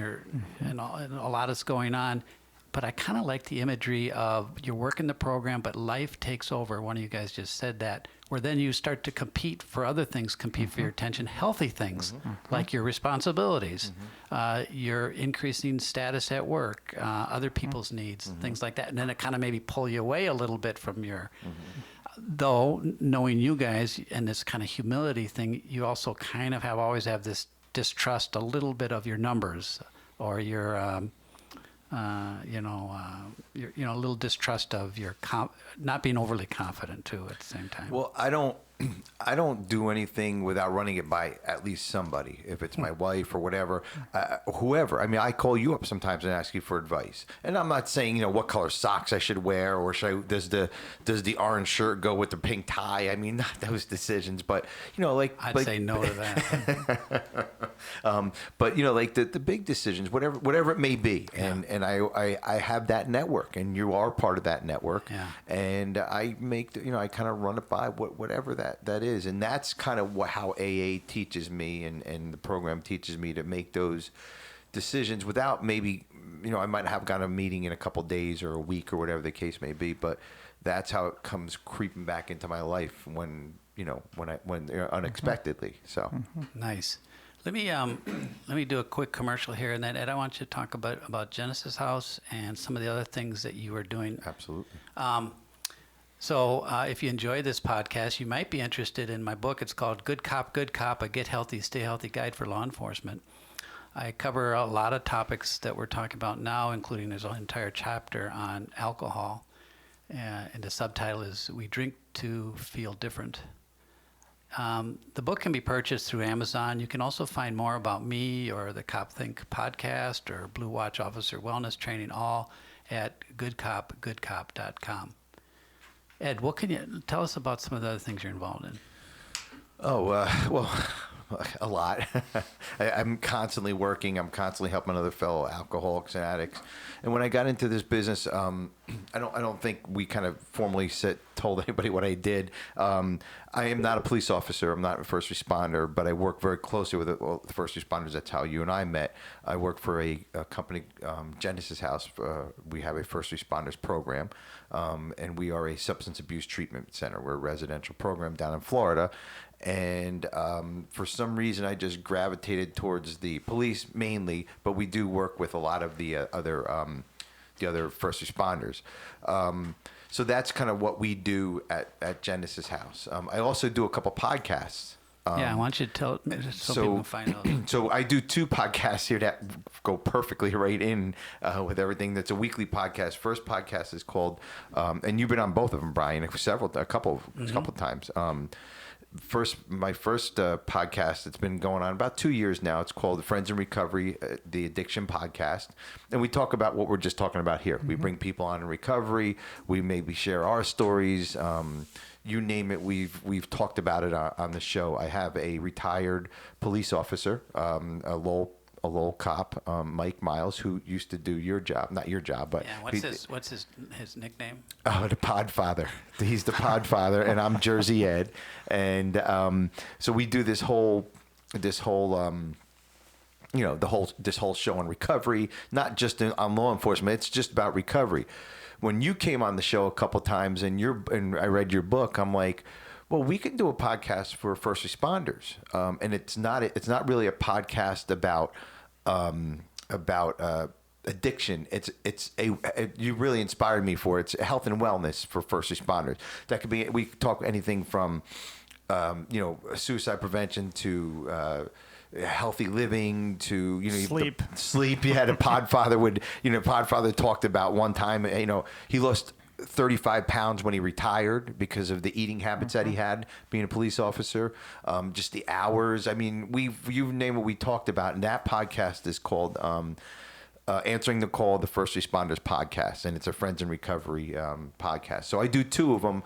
and a lot is going on. But I kind of like the imagery of you're working the program, but life takes over. One of you guys just said that, where then you start to compete for other things, compete for your attention, healthy things like your responsibilities, your increasing status at work, other people's needs, things like that. And then it kind of maybe pull you away a little bit from your, though knowing you guys and this kind of humility thing, you also kind of always have this distrust a little bit of your numbers or your, a little distrust of your not being overly confident too at the same time. Well, I don't do anything without running it by at least somebody. If it's my wife or whatever, whoever. I mean, I call you up sometimes and ask you for advice. And I'm not saying what color socks I should wear or does the orange shirt go with the pink tie. I mean, not those decisions, but I'd say no to that. But the big decisions, whatever it may be, and I have that network, and you are part of that network, and I make I kind of run it by whatever that is, and that's kind of how AA teaches me, and the program teaches me to make those decisions without maybe I might have got a meeting in a couple days or a week or whatever the case may be, but that's how it comes creeping back into my life when unexpectedly. So nice. Let me do a quick commercial here, and then Ed, I want you to talk about Genesis House and some of the other things that you are doing. Absolutely. So if you enjoy this podcast, you might be interested in my book. It's called Good Cop, A Get Healthy, Stay Healthy Guide for Law Enforcement. I cover a lot of topics that we're talking about now, including there's an entire chapter on alcohol. And the subtitle is We Drink to Feel Different. The book can be purchased through Amazon. You can also find more about me or the CopThink podcast or Blue Watch Officer Wellness Training, all at goodcop.com. Ed, what can you tell us about some of the other things you're involved in? Oh, well, A lot. I'm constantly working. I'm constantly helping other fellow alcoholics and addicts. And when I got into this business, I don't think we kind of formally told anybody what I did. I am not a police officer. I'm not a first responder, but I work very closely with the first responders. That's how you and I met. I work for a company, Genesis House. We have a first responders program, and we are a substance abuse treatment center. We're a residential program down in Florida. And for some reason, I just gravitated towards the police mainly, but we do work with a lot of the other first responders. So that's kind of what we do at Genesis House. I also do a couple podcasts. Yeah, why don't you tell so people can find out. So I do 2 podcasts here that go perfectly right in with everything. That's a weekly podcast. First podcast is called, and you've been on both of them, Brian, a couple times. My first podcast, it's been going on about 2 years now. It's called Friends in Recovery, the Addiction Podcast. And we talk about what we're just talking about here. We bring people on in recovery. We maybe share our stories. You name it, we've talked about it on the show. I have a retired police officer, a Lowell cop, Mike Miles, who used to do your job, not your job, but yeah. What's his nickname? Oh, the Podfather. He's the Podfather, and I'm Jersey Ed, and so we do this whole this whole show on recovery, not just on law enforcement. It's just about recovery. When you came on the show a couple times, and I read your book, I'm like, well, we can do a podcast for first responders, and it's not really a podcast about addiction. You really inspired me for it. It's health and wellness for first responders. That could be, we talk anything from suicide prevention to healthy living to sleep. Yeah, the Podfather talked about one time. He lost 35 pounds when he retired because of the eating habits that he had being a police officer. Just the hours. I mean, you name what we talked about, and that podcast is called Answering the Call, the First Responders Podcast, and it's a Friends in Recovery podcast. So I do 2 of them.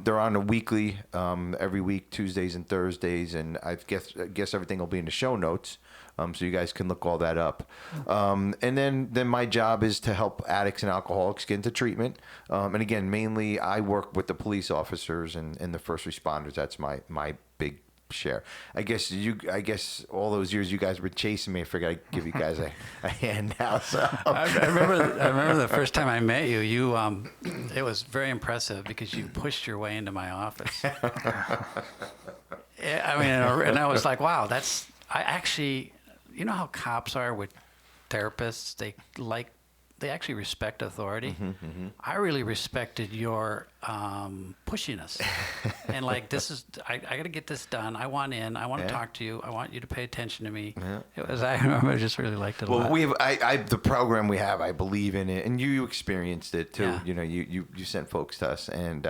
They're on a weekly, every week, Tuesdays and Thursdays, and I guess everything will be in the show notes, so you guys can look all that up. And then my job is to help addicts and alcoholics get into treatment. And again, mainly I work with the police officers and the first responders. That's my big share. I guess all those years you guys were chasing me. I figured I'd give you guys a hand now. So I remember the first time I met you. It was very impressive because you pushed your way into my office. And I was like, wow, I actually, you know how cops are with therapists? They actually respect authority. I really respected your pushiness, and I got to get this done. I want to talk to you. I want you to pay attention to me. I remember I just really liked it a lot. Well, the program we have, I believe in it, and you experienced it too. Yeah. You sent folks to us, and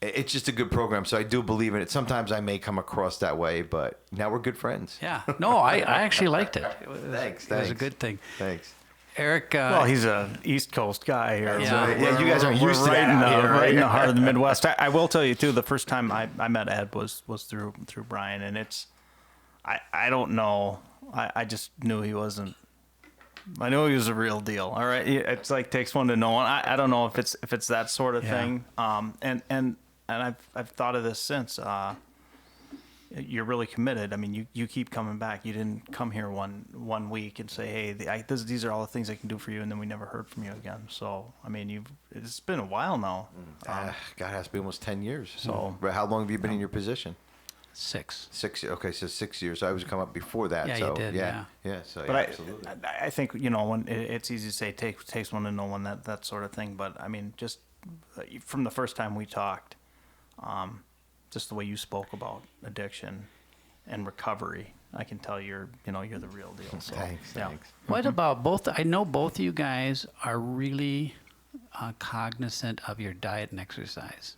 it's just a good program. So I do believe in it. Sometimes I may come across that way, but now we're good friends. Yeah. No, I actually liked it. Thanks. It was a good thing. Thanks. Eric. Well, he's a East Coast guy here. Yeah. You guys aren't used to right that right in the heart of the Midwest. I will tell you too. The first time I met Ed was through Brian, and I don't know. I just knew he wasn't. I knew he was a real deal. All right, it's like takes one to know one. I don't know if it's that sort of thing. And I've thought of this since. You're really committed. I mean, you keep coming back. You didn't come here one week and say, hey, these are all the things I can do for you, and then we never heard from you again. So, I mean, it's been a while now. God, it has to be almost 10 years. So, how long have you been in your position? 6. 6. Okay, so 6 years. I was come up before that. Yeah, so, you did. Yeah. So, but absolutely. I think when it's easy to say takes one to know one, that sort of thing. But I mean, just from the first time we talked, just the way you spoke about addiction and recovery, I can tell you're the real deal. So, Thanks. What about both? I know both of you guys are really cognizant of your diet and exercise.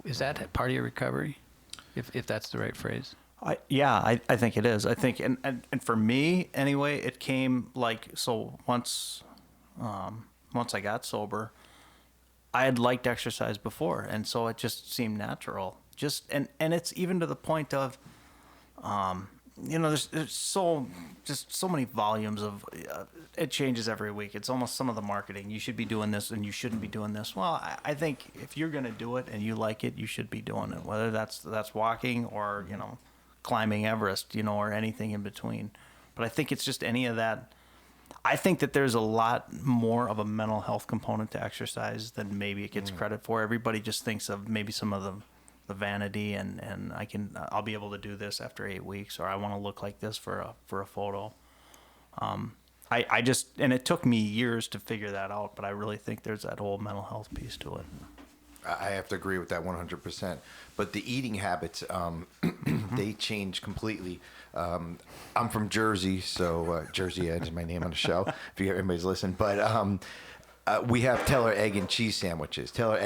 Is that part of your recovery, if that's the right phrase? I think it is. I think, and for me anyway, it came once I got sober, I had liked exercise before, and so it just seemed natural. And it's even to the point of, there's so many volumes of it changes every week. It's almost some of the marketing. You should be doing this and you shouldn't be doing this. Well, I think if you're going to do it and you like it, you should be doing it, whether that's walking or, climbing Everest, or anything in between. But I think it's just any of that. I think that there's a lot more of a mental health component to exercise than maybe it gets credit for. Everybody just thinks of maybe some of the vanity and I'll be able to do this after 8 weeks, or I want to look like this for a photo. I just, and it took me years to figure that out, but I really think there's that whole mental health piece to it. I have to agree with that 100%. But the eating habits, they change completely. I'm from Jersey, so Jersey Edge is my name on the show, if anybody's listening. But we have Taylor egg and cheese sandwiches. Taylor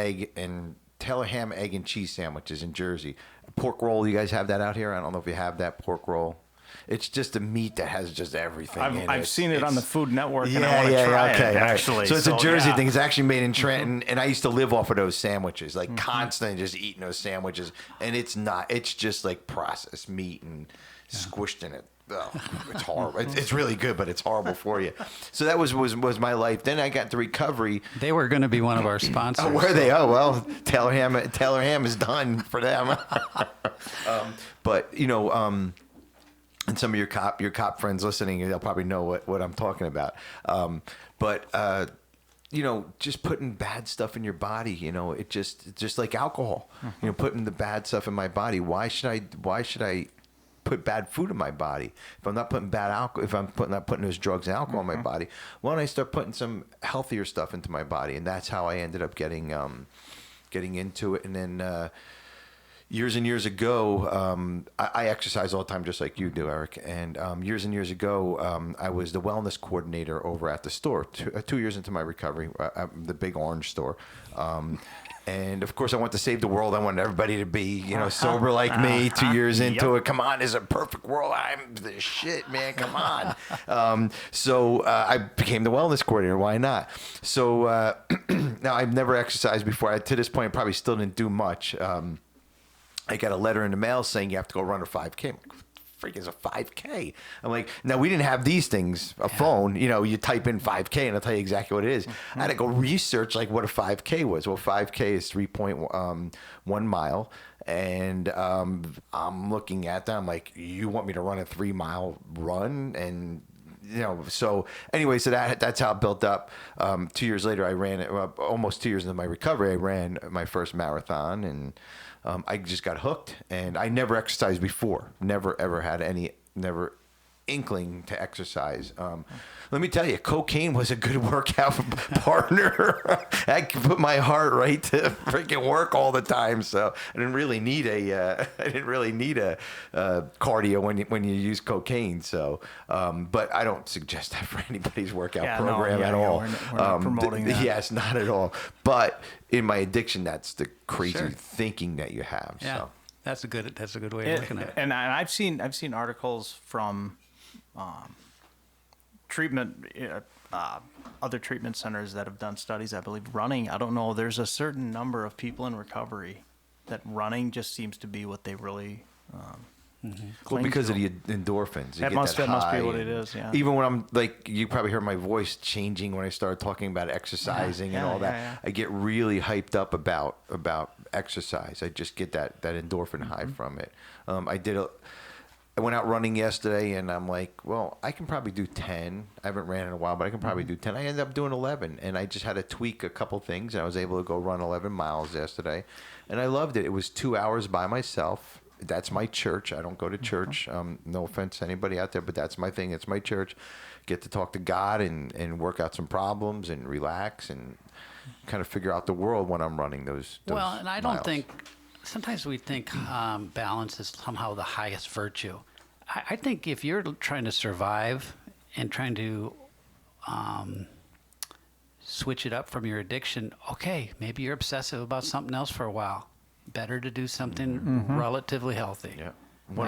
ham, egg, and cheese sandwiches in Jersey. Pork roll, you guys have that out here? I don't know if you have that pork roll. It's just a meat that has just everything in it. I've seen it on the Food Network, and I want to try it, actually. So it's a Jersey thing. It's actually made in Trenton, and I used to live off of those sandwiches, like constantly just eating those sandwiches. And it's just like processed meat and squished in it. Oh, it's horrible. It's really good, but it's horrible for you. So that was my life. Then I got to recovery. They were going to be one of our sponsors. Oh, were they? Oh, well, Taylor Ham is done for them. But and some of your cop friends listening, they'll probably know what I'm talking about. But just putting bad stuff in your body, it just like alcohol. Putting the bad stuff in my body. Why should I put bad food in my body? If I'm not putting bad alcohol, if I'm not putting those drugs and alcohol in my body, why don't I start putting some healthier stuff into my body? And that's how I ended up getting into it. And then years and years ago, I exercise all the time, just like you do, Eric. And years and years ago, I was the wellness coordinator over at the store. 2 years into my recovery, the big orange store. And of course, I want to save the world. I want everybody to be, sober like me. 2 years into it, come on, it's a perfect world. I'm the shit, man. Come on. So I became the wellness coordinator. Why not? So now I've never exercised before. To this point, I probably still didn't do much. I got a letter in the mail saying you have to go run a 5K. I'm like, freaking is a 5K? I'm like, now we didn't have these things, a phone, you type in 5K and I'll tell you exactly what it is. I had to go research like what a 5K was. Well, 5K is 3.1 mile. And I'm looking at that. I'm like, you want me to run a 3 mile run? And so anyway, so that's how it built up. 2 years later, I ran it. Almost 2 years into my recovery, I ran my first marathon, and I just got hooked. And I never exercised before. Never ever had never inkling to exercise. Let me tell you, cocaine was a good workout partner. I could put my heart right to freaking work all the time, so I didn't really need a cardio when you use cocaine. So, but I don't suggest that for anybody's workout program at all. We're not promoting that. Yes, not at all. But in my addiction, that's the crazy thinking that you have. Yeah, so. That's a good way of looking at it. And I've seen articles from other treatment centers that have done studies. I believe running, I don't know, there's a certain number of people in recovery that running just seems to be what they really well, because of the endorphins. That must be what it is, yeah. Even when I'm like, you probably heard my voice changing when I started talking about exercising and all that. Yeah. I get really hyped up about exercise. I just get that endorphin high from it. I went out running yesterday, and I'm like, well, I can probably do 10. I haven't ran in a while, but I can probably do 10. I ended up doing 11, and I just had to tweak a couple things, and I was able to go run 11 miles yesterday, and I loved it. It was 2 hours by myself. That's my church. I don't go to church. No offense to anybody out there, but that's my thing. It's my church. Get to talk to God and work out some problems and relax and kind of figure out the world when I'm running those Well, and I don't miles. think, sometimes we think balance is somehow the highest virtue. I think if you're trying to survive and trying to switch it up from your addiction, okay, maybe you're obsessive about something else for a while. Better to do something relatively healthy. Yeah.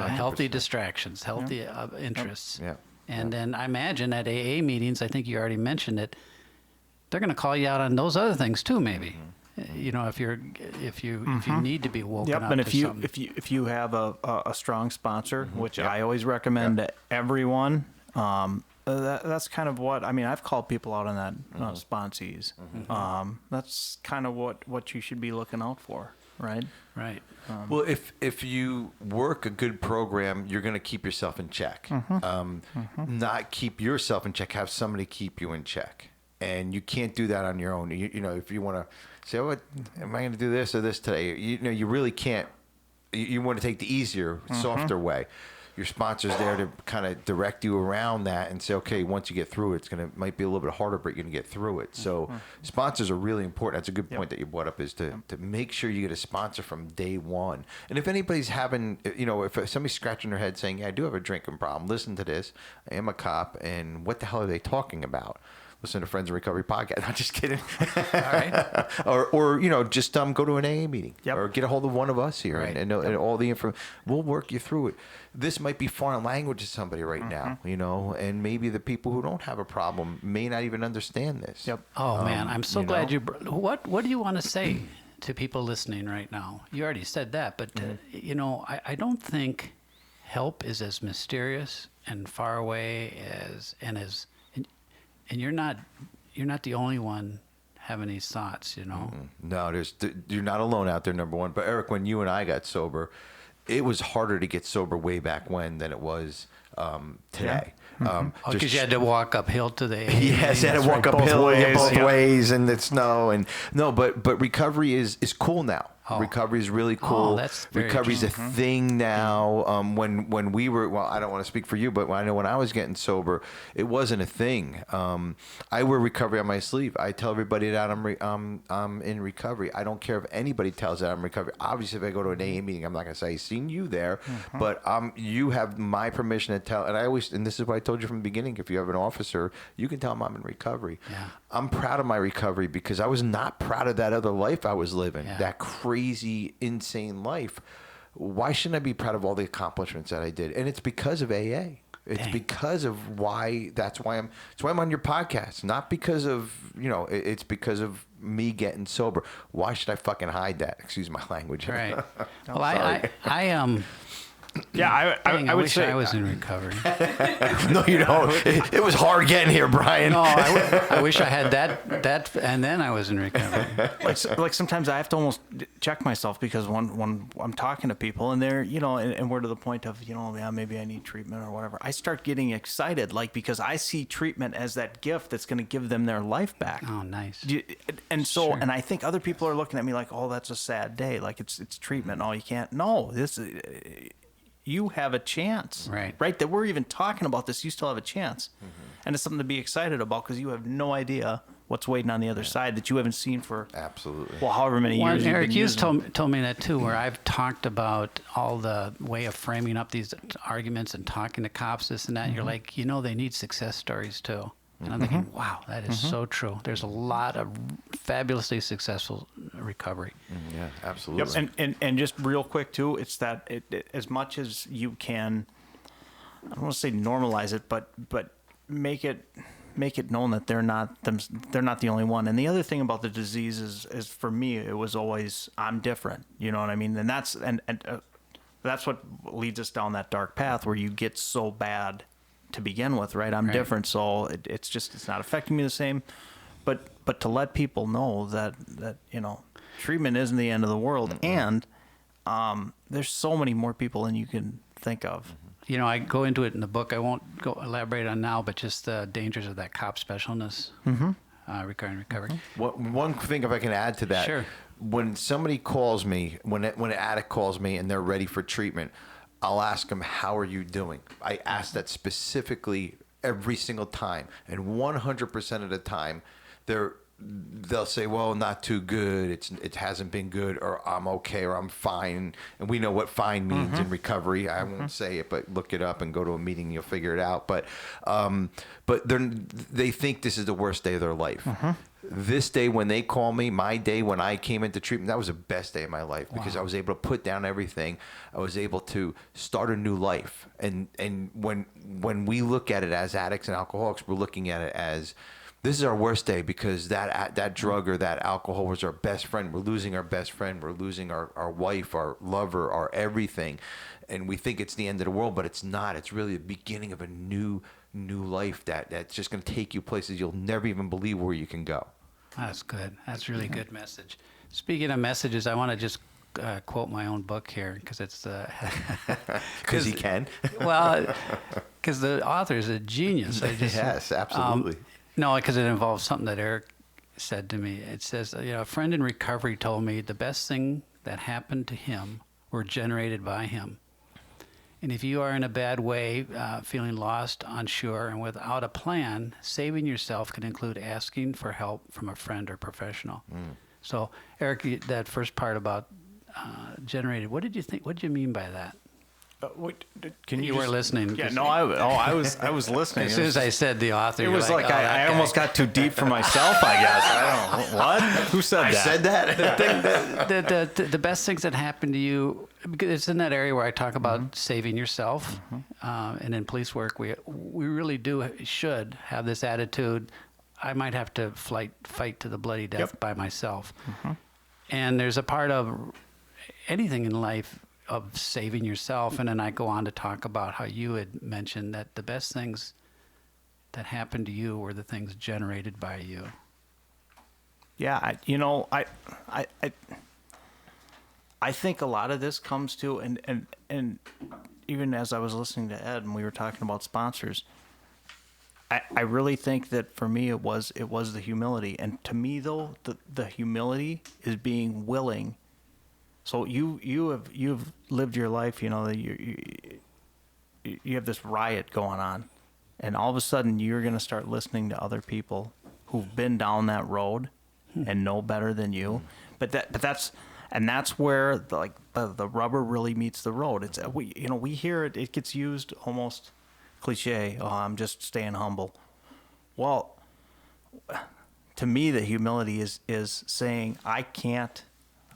Healthy distractions, healthy interests. Yeah. And then I imagine at AA meetings, I think you already mentioned it, they're going to call you out on those other things too, maybe. You know, if you need to be woken Yep, up and to if something. you have a strong sponsor, which I always recommend to everyone, that's kind of what I mean. I've called people out on that sponsees. That's kind of what you should be looking out for, right? Right. Well, if you work a good program, you're going to keep yourself in check. Not keep yourself in check, have somebody keep you in check. And you can't do that on your own. You know, if you want to say, "Oh, am I going to do this or this today?" You know, you really can't. You want to take the easier, softer way. Your sponsor's there to kind of direct you around that and say, okay, once you get through it, might be a little bit harder, but you're going to get through it. So sponsors are really important. That's a good point that you brought up, is to make sure you get a sponsor from day one. And if anybody's having, you know, if somebody's scratching their head saying, yeah, I do have a drinking problem, listen to this. I am a cop, and what the hell are they talking about? Listen to Friends in Recovery podcast. I'm just kidding. All right. or you know, just go to an AA meeting, or get a hold of one of us here, Right. and all the info. We'll work you through it. This might be foreign language to somebody right now, you know, and maybe the people who don't have a problem may not even understand this. Yep. Oh man, I'm so glad know? What do you want to say to people listening right now? You already said that, but you know, I don't think help is as mysterious and far away and you're not the only one having these thoughts, you know. No, you're not alone out there, number one. But Eric, when you and I got sober, it was harder to get sober way back when than it was today. Because you had to walk uphill to the Yes, you had to walk right, both uphill ways, both yeah. ways in the snow, and no, but recovery is cool now. Oh. Recovery is really cool. That's very Recovery's true. a thing now. When we were, well, I don't want to speak for you, but I know when I was getting sober, it wasn't a thing. I wear recovery on my sleeve. I tell everybody that I'm in recovery. I don't care if anybody tells that I'm in recovery. Obviously, if I go to an AA meeting, I'm not going to say, "I've seen you there," but you have my permission to tell. And this is what I told you from the beginning. If you have an officer, you can tell them I'm in recovery. Yeah. I'm proud of my recovery because I was not proud of that other life I was living. Yeah. That crazy, insane life. Why shouldn't I be proud of all the accomplishments that I did? And it's because of AA. It's Dang. because of that's why I'm on your podcast. Not because of, you know, it's because of me getting sober. Why should I fucking hide that? Excuse my language. Right. Well, I Yeah, I would wish say I was in recovery. No, you don't. It was hard getting here, Brian. No, I wish I had that, and then I was in recovery. like sometimes I have to almost check myself because when I'm talking to people and they're, you know, and we're to the point of, you know, yeah, maybe I need treatment or whatever, I start getting excited, like, because I see treatment as that gift that's going to give them their life back. Oh, nice. And so, Sure. and I think other people are looking at me like, oh, that's a sad day. Like it's treatment. Oh, you can't. No, you have a chance. Right. That we're even talking about this. You still have a chance. And it's something to be excited about because you have no idea what's waiting on the other side that you haven't seen for, Absolutely. well, however many Well, years. Eric, you've been you've using. told me that too, where I've talked about all the way of framing up these arguments and talking to cops, this and that. And you're like, you know, they need success stories too. And I'm thinking, wow, that is so true. There's a lot of fabulously successful recovery. Yeah, absolutely. Yep. And just real quick too, it's that as much as you can, I don't want to say normalize it, but make it known that they're not the only one. And the other thing about the disease is for me, it was always, I'm different. You know what I mean? And that's what leads us down that dark path where you get so bad to begin with, right? I'm different, so it's not affecting me the same. But to let people know that you know, treatment isn't the end of the world, and there's so many more people than you can think of. You know, I go into it in the book. I won't elaborate on now, but just the dangers of that cop specialness, recurring recovery. One thing, if I can add to that, Sure. When somebody calls me, when an addict calls me and they're ready for treatment, I'll ask them, how are you doing? I ask that specifically every single time. And 100% of the time, they'll say, well, not too good. It hasn't been good, or I'm okay, or I'm fine. And we know what fine means in recovery. I won't say it, but look it up and go to a meeting and you'll figure it out. But they think this is the worst day of their life. This day when they call me, my day when I came into treatment, that was the best day of my life because I was able to put down everything. I was able to start a new life. And when we look at it as addicts and alcoholics, we're looking at it as this is our worst day because that drug or that alcohol was our best friend. We're losing our best friend. We're losing our wife, our lover, our everything. And we think it's the end of the world, but it's not. It's really the beginning of a new life that's just going to take you places you'll never even believe where you can go. That's good. That's a really good message. Speaking of messages, I want to just quote my own book here because it's Because he can. well, because the author is a genius. Yes, absolutely. No, because it involves something that Eric said to me. It says, a friend in recovery told me the best thing that happened to him were generated by him. And if you are in a bad way, feeling lost, unsure, and without a plan, saving yourself can include asking for help from a friend or professional. So, Eric, that first part about generated, what did you think? What did you mean by that? Can You were listening. Yeah, no, I was listening. As soon as I said the author, It you're was like, "Oh, that I guy." almost got too deep for myself, I guess. I don't know. What? Who said I that? said that. The best things that happen to you, because it's in that area where I talk about saving yourself, and in police work, we really should have this attitude. I might have to fight to the bloody death by myself, and there's a part of anything in life of saving yourself. And then I go on to talk about how you had mentioned that the best things that happened to you were the things generated by you. Yeah, I think a lot of this comes to, and even as I was listening to Ed and we were talking about sponsors, I really think that for me it was the humility. And to me though, the humility is being willing. So you've lived your life, that you have this riot going on, and all of a sudden you're going to start listening to other people who've been down that road and know better than you. But that's where the rubber really meets the road. It's we hear it gets used almost cliche. Oh, I'm just staying humble. Well, to me, the humility is saying I can't.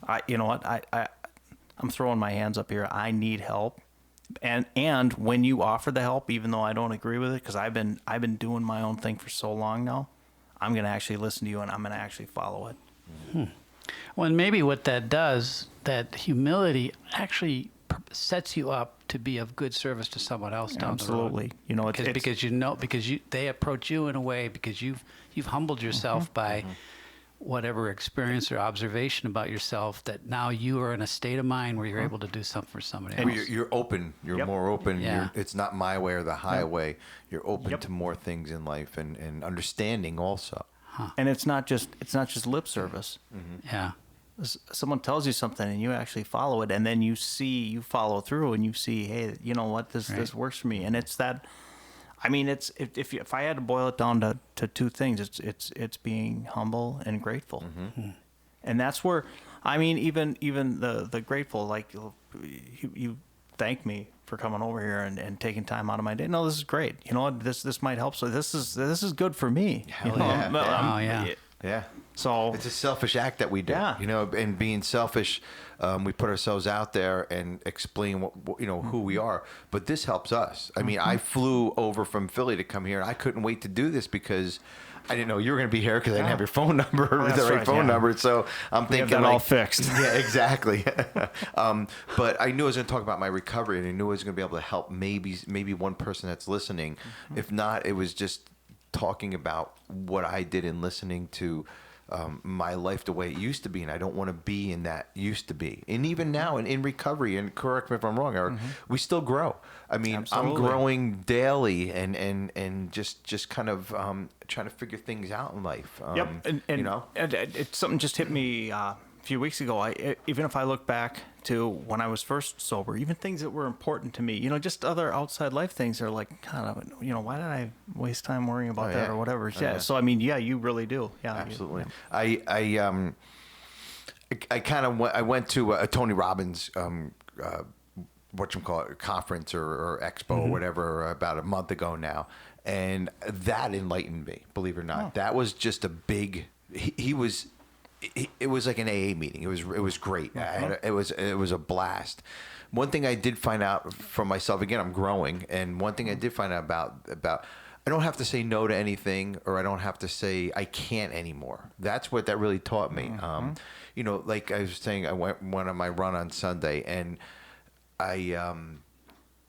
I'm throwing my hands up here. I need help, and when you offer the help, even though I don't agree with it, because I've been doing my own thing for so long now, I'm going to actually listen to you and I'm going to actually follow it. Well, and maybe what that does, that humility actually sets you up to be of good service to someone else down Absolutely. the road. Because they approach you in a way because you've humbled yourself by whatever experience or observation about yourself, that now you are in a state of mind where you're able to do something for somebody else. You're open. You're more open. Yeah. It's not my way or the highway. You're open to more things in life and understanding also. And it's not just lip service. Yeah. Someone tells you something and you actually follow it, and then you follow through and you see, hey, you know what, this works for me. And it's that. I mean, it's if I had to boil it down to two things, it's being humble and grateful, and that's where, I mean, even the grateful, like you thank me for coming over here and taking time out of my day. No, this is great. You know what, this might help. So this is good for me. Yeah. So it's a selfish act that we do. Yeah. And being selfish, we put ourselves out there and explain who we are. But this helps us. I mean, I flew over from Philly to come here, and I couldn't wait to do this because I didn't know you were going to be here because I didn't have your phone number, phone number. So I'm thinking that all fixed. Yeah, exactly. But I knew I was going to talk about my recovery, and I knew I was going to be able to help maybe one person that's listening. If not, it was just talking about what I did in listening to my life the way it used to be, and I don't want to be in that used to be. And even now, in recovery, and correct me if I'm wrong, Eric, we still grow. I mean, Absolutely. I'm growing daily, and just kind of trying to figure things out in life. And it's something just hit me a few weeks ago. Even if I look back to when I was first sober, even things that were important to me, just other outside life things are like, God, why did I waste time worrying about that or whatever? So I mean, you really do. Yeah, absolutely. I went to a Tony Robbins conference or expo or whatever about a month ago now, and that enlightened me. Believe it or not, that was just a big. It was like an AA meeting. It was great. It was a blast. One thing I did find out for myself, again, I'm growing, and one thing I did find out about I don't have to say no to anything, or I don't have to say I can't anymore. That's what that really taught me. Like I was saying, I went on my run on Sunday, and I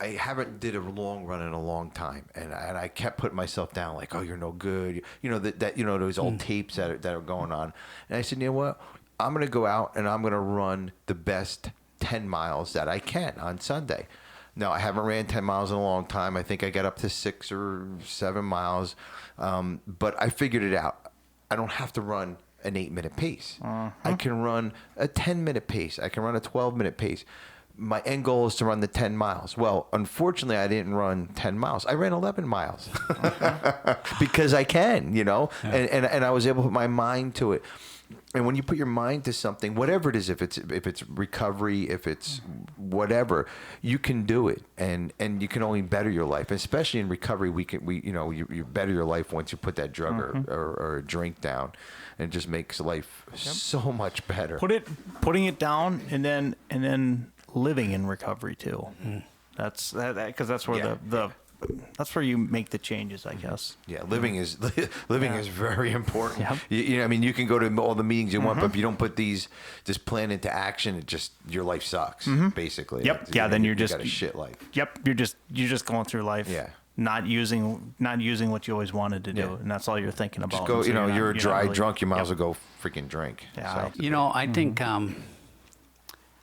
haven't did a long run in a long time, and I kept putting myself down like, oh, you're no good, those old tapes that are going on, and I said, you know what, I'm gonna go out and I'm gonna run the best 10 miles that I can on Sunday. Now, I haven't ran 10 miles in a long time. I think I got up to 6 or 7 miles, but I figured it out. I don't have to run an 8-minute pace. I can run a 10-minute pace. I can run a 12-minute pace. My end goal is to run the 10 miles. Well, unfortunately, I didn't run 10 miles. I ran 11 miles because I can, and I was able to put my mind to it. And when you put your mind to something, whatever it is, if it's recovery, if it's whatever, you can do it, and you can only better your life. Especially in recovery, you better your life once you put that drug or drink down, and it just makes life so much better. Putting it down, and then living in recovery too. That's because that's where that's where you make the changes, I guess. Yeah, living is very important. Yep. You can go to all the meetings you want, but if you don't put this plan into action, your life sucks, basically. Yep. Then you got a shit life. Yep. You're just going through life. Yeah. Not using what you always wanted to do, and that's all you're thinking about. Just go. So you're a dry really, drunk. You might as well go freaking drink. Yeah. So. I think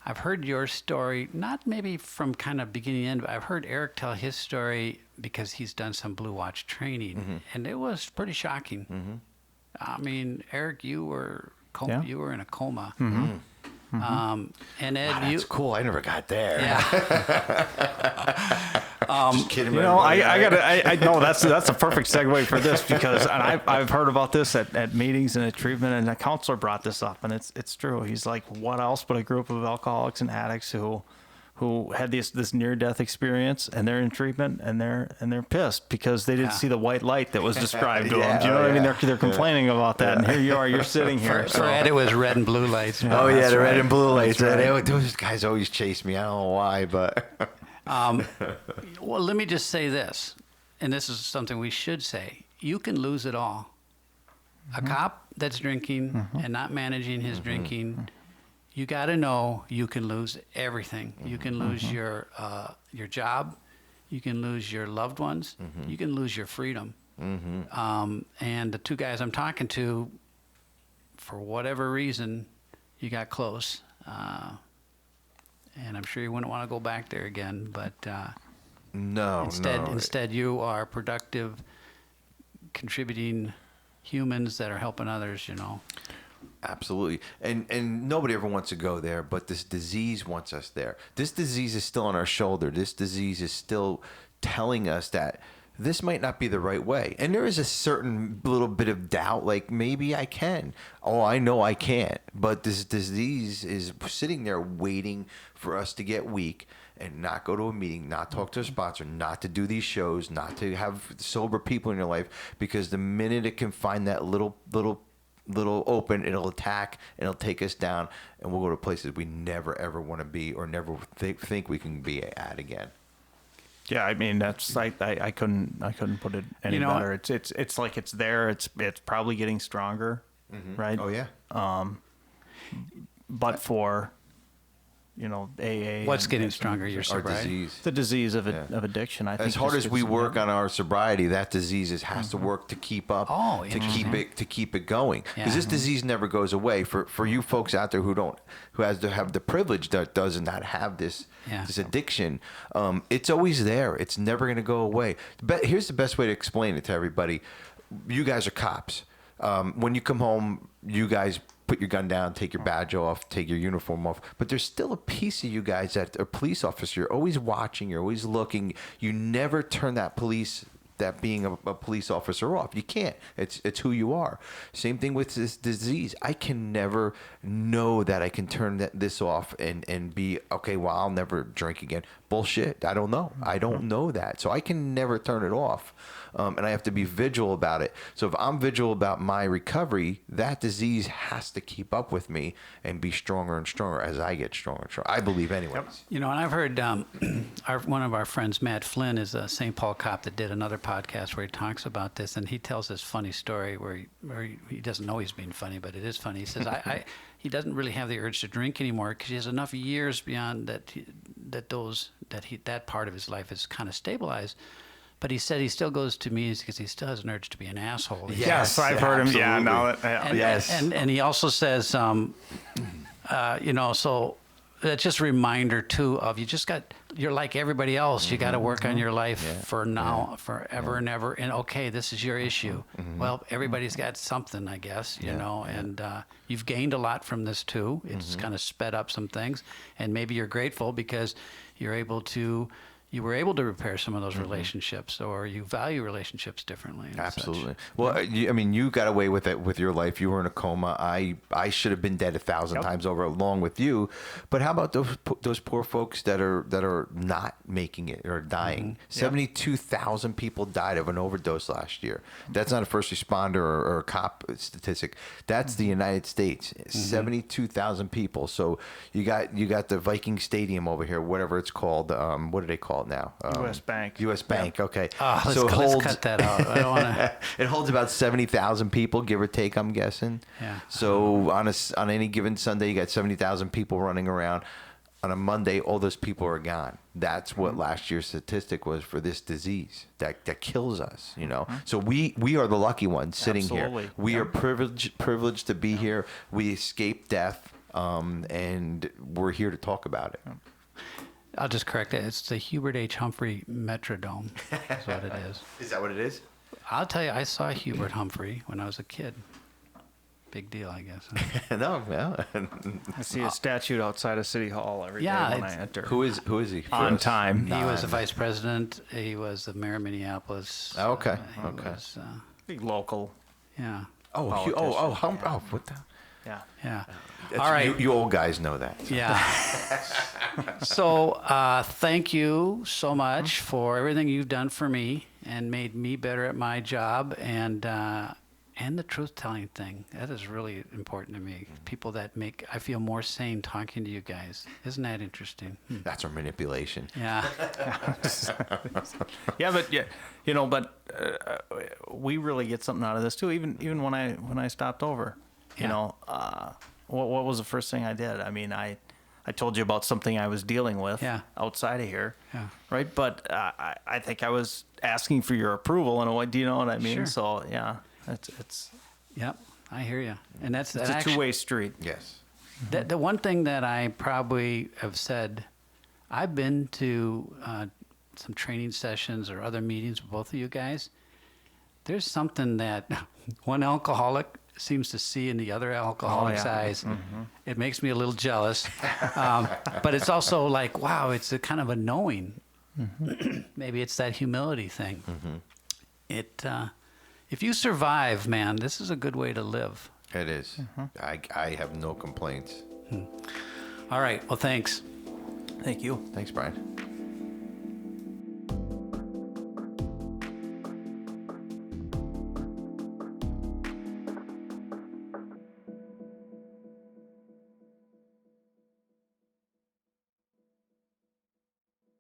I've heard your story, not maybe from kind of beginning to end, but I've heard Eric tell his story because he's done some Blue Watch training, and it was pretty shocking. I mean, Eric, you were in a coma. And Ed, That's cool. I never got there. Yeah. Just kidding. I know that's a perfect segue for this, because I've heard about this at meetings and at treatment, and a counselor brought this up, and it's true. He's like, what else but a group of alcoholics and addicts who had this near-death experience, and they're in treatment, and they're pissed because they didn't see the white light that was described to them. Do you know what I mean? They're complaining about that, and here you are, you're sitting here. For Ed, it was red and blue lights. Oh yeah, the red and blue lights. Right. Those guys always chase me. I don't know why, but. Well, let me just say this, and this is something we should say. You can lose it all. A cop that's drinking and not managing his drinking, you got to know you can lose everything. You can lose your job. You can lose your loved ones. You can lose your freedom. And the two guys I'm talking to, for whatever reason, you got close. And I'm sure you wouldn't want to go back there again, but No. instead you are productive, contributing humans that are helping others, Absolutely. And nobody ever wants to go there, but this disease wants us there. This disease is still on our shoulder. This disease is still telling us that this might not be the right way. And there is a certain little bit of doubt, like maybe I can. Oh, I know I can't. But this disease is sitting there waiting for us to get weak and not go to a meeting, not talk to a sponsor, not to do these shows, not to have sober people in your life, because the minute it can find that little open, it'll attack and it'll take us down, and we'll go to places we never ever want to be or never think we can be at again. Yeah, I mean, that's I couldn't put it any better. It's like it's there. It's probably getting stronger, right? Oh yeah. But for AA. What's getting stronger? Your Our sobriety? disease. The disease of addiction. I think As hard just as we gets- work on our sobriety, that disease has to work to keep up, Oh, to keep it going. Because Yeah. this disease never goes away. For you folks out there who has to have the privilege that does not have this addiction, it's always there. It's never going to go away. Here's the best way to explain it to everybody. You guys are cops. When you come home, you guys put your gun down, take your badge off, take your uniform off. But there's still a piece of you guys that are police officers. You're always watching. You're always looking. You never turn that being a police officer off. You can't. It's who you are. Same thing with this disease. I can never know that I can turn this off and be, okay, well, I'll never drink again. bullshit. I don't know. I don't know that. So I can never turn it off. And I have to be vigilant about it. So if I'm vigilant about my recovery, that disease has to keep up with me and be stronger and stronger as I get stronger and stronger. I believe anyways. You know, and I've heard one of our friends, Matt Flynn, is a St. Paul cop that did another podcast where he talks about this, and he tells this funny story where he doesn't know he's being funny, but it is funny. He says he doesn't really have the urge to drink anymore because he has enough years beyond that part of his life is kind of stabilized. But he said he still goes to meetings because he still has an urge to be an asshole. Yes, I've heard him. Yeah, now that, Yes. And he also says, so that's just a reminder too of you're like everybody else. You got to work on your life forever and ever. And okay, this is your issue. Well, everybody's got something, I guess, and you've gained a lot from this too. It's kind of sped up some things, and maybe you're grateful because you were able to repair some of those relationships, or you value relationships differently. And Absolutely. such. Well, you got away with it with your life. You were in a coma. I should have been dead 1,000 times over along with you. But how about those poor folks that are not making it or dying? 72,000 people died of an overdose last year. That's not a first responder or a cop statistic. That's the United States. 72,000 people. So you got the Viking Stadium over here, whatever it's called. What do they call it now? U.S. Bank. U.S. Bank. Okay. Let's it holds, cut that out. I don't want to. it holds about 70,000 people, give or take, I'm guessing. Yeah. So on any given Sunday, you got 70,000 people running around. On a Monday, all those people are gone. That's what last year's statistic was for this disease that kills us. So we are the lucky ones sitting Absolutely. here. We are privileged to be here. We escaped death, and we're here to talk about it. I'll just correct it. It's the Hubert H. Humphrey Metrodome. That's what it is. Is that what it is? I'll tell you, I saw Hubert Humphrey when I was a kid. Big deal, I guess. No, well, I see a statue outside of City Hall every day when I enter. who is he? On time. He was the vice president. He was the mayor of Minneapolis. Okay, He okay. was, Big local. yeah. What the? Yeah. Yeah. That's- All right. You old guys know that. Yeah. So thank you so much for everything you've done for me and made me better at my job and the truth-telling thing. That is really important to me. People that I feel more sane talking to you guys. Isn't that interesting? That's our manipulation. Yeah. But we really get something out of this too. Even when I stopped over, what was the first thing I did? I mean, I told you about something I was dealing with outside of here, right? But I think I was asking for your approval in a way. Do you know what I mean? Sure. So yeah, it's Yep. I hear you. And it's a two-way street. Yes. The one thing that I probably have said, I've been to some training sessions or other meetings with both of you guys. There's something that one alcoholic seems to see in the other alcoholic's eyes. It makes me a little jealous. But it's also like, wow, it's a kind of a knowing. Maybe it's that humility thing. If you survive, man, this is a good way to live. It is. I have no complaints. All right. Well, thanks. Thank you. Thanks, Brian.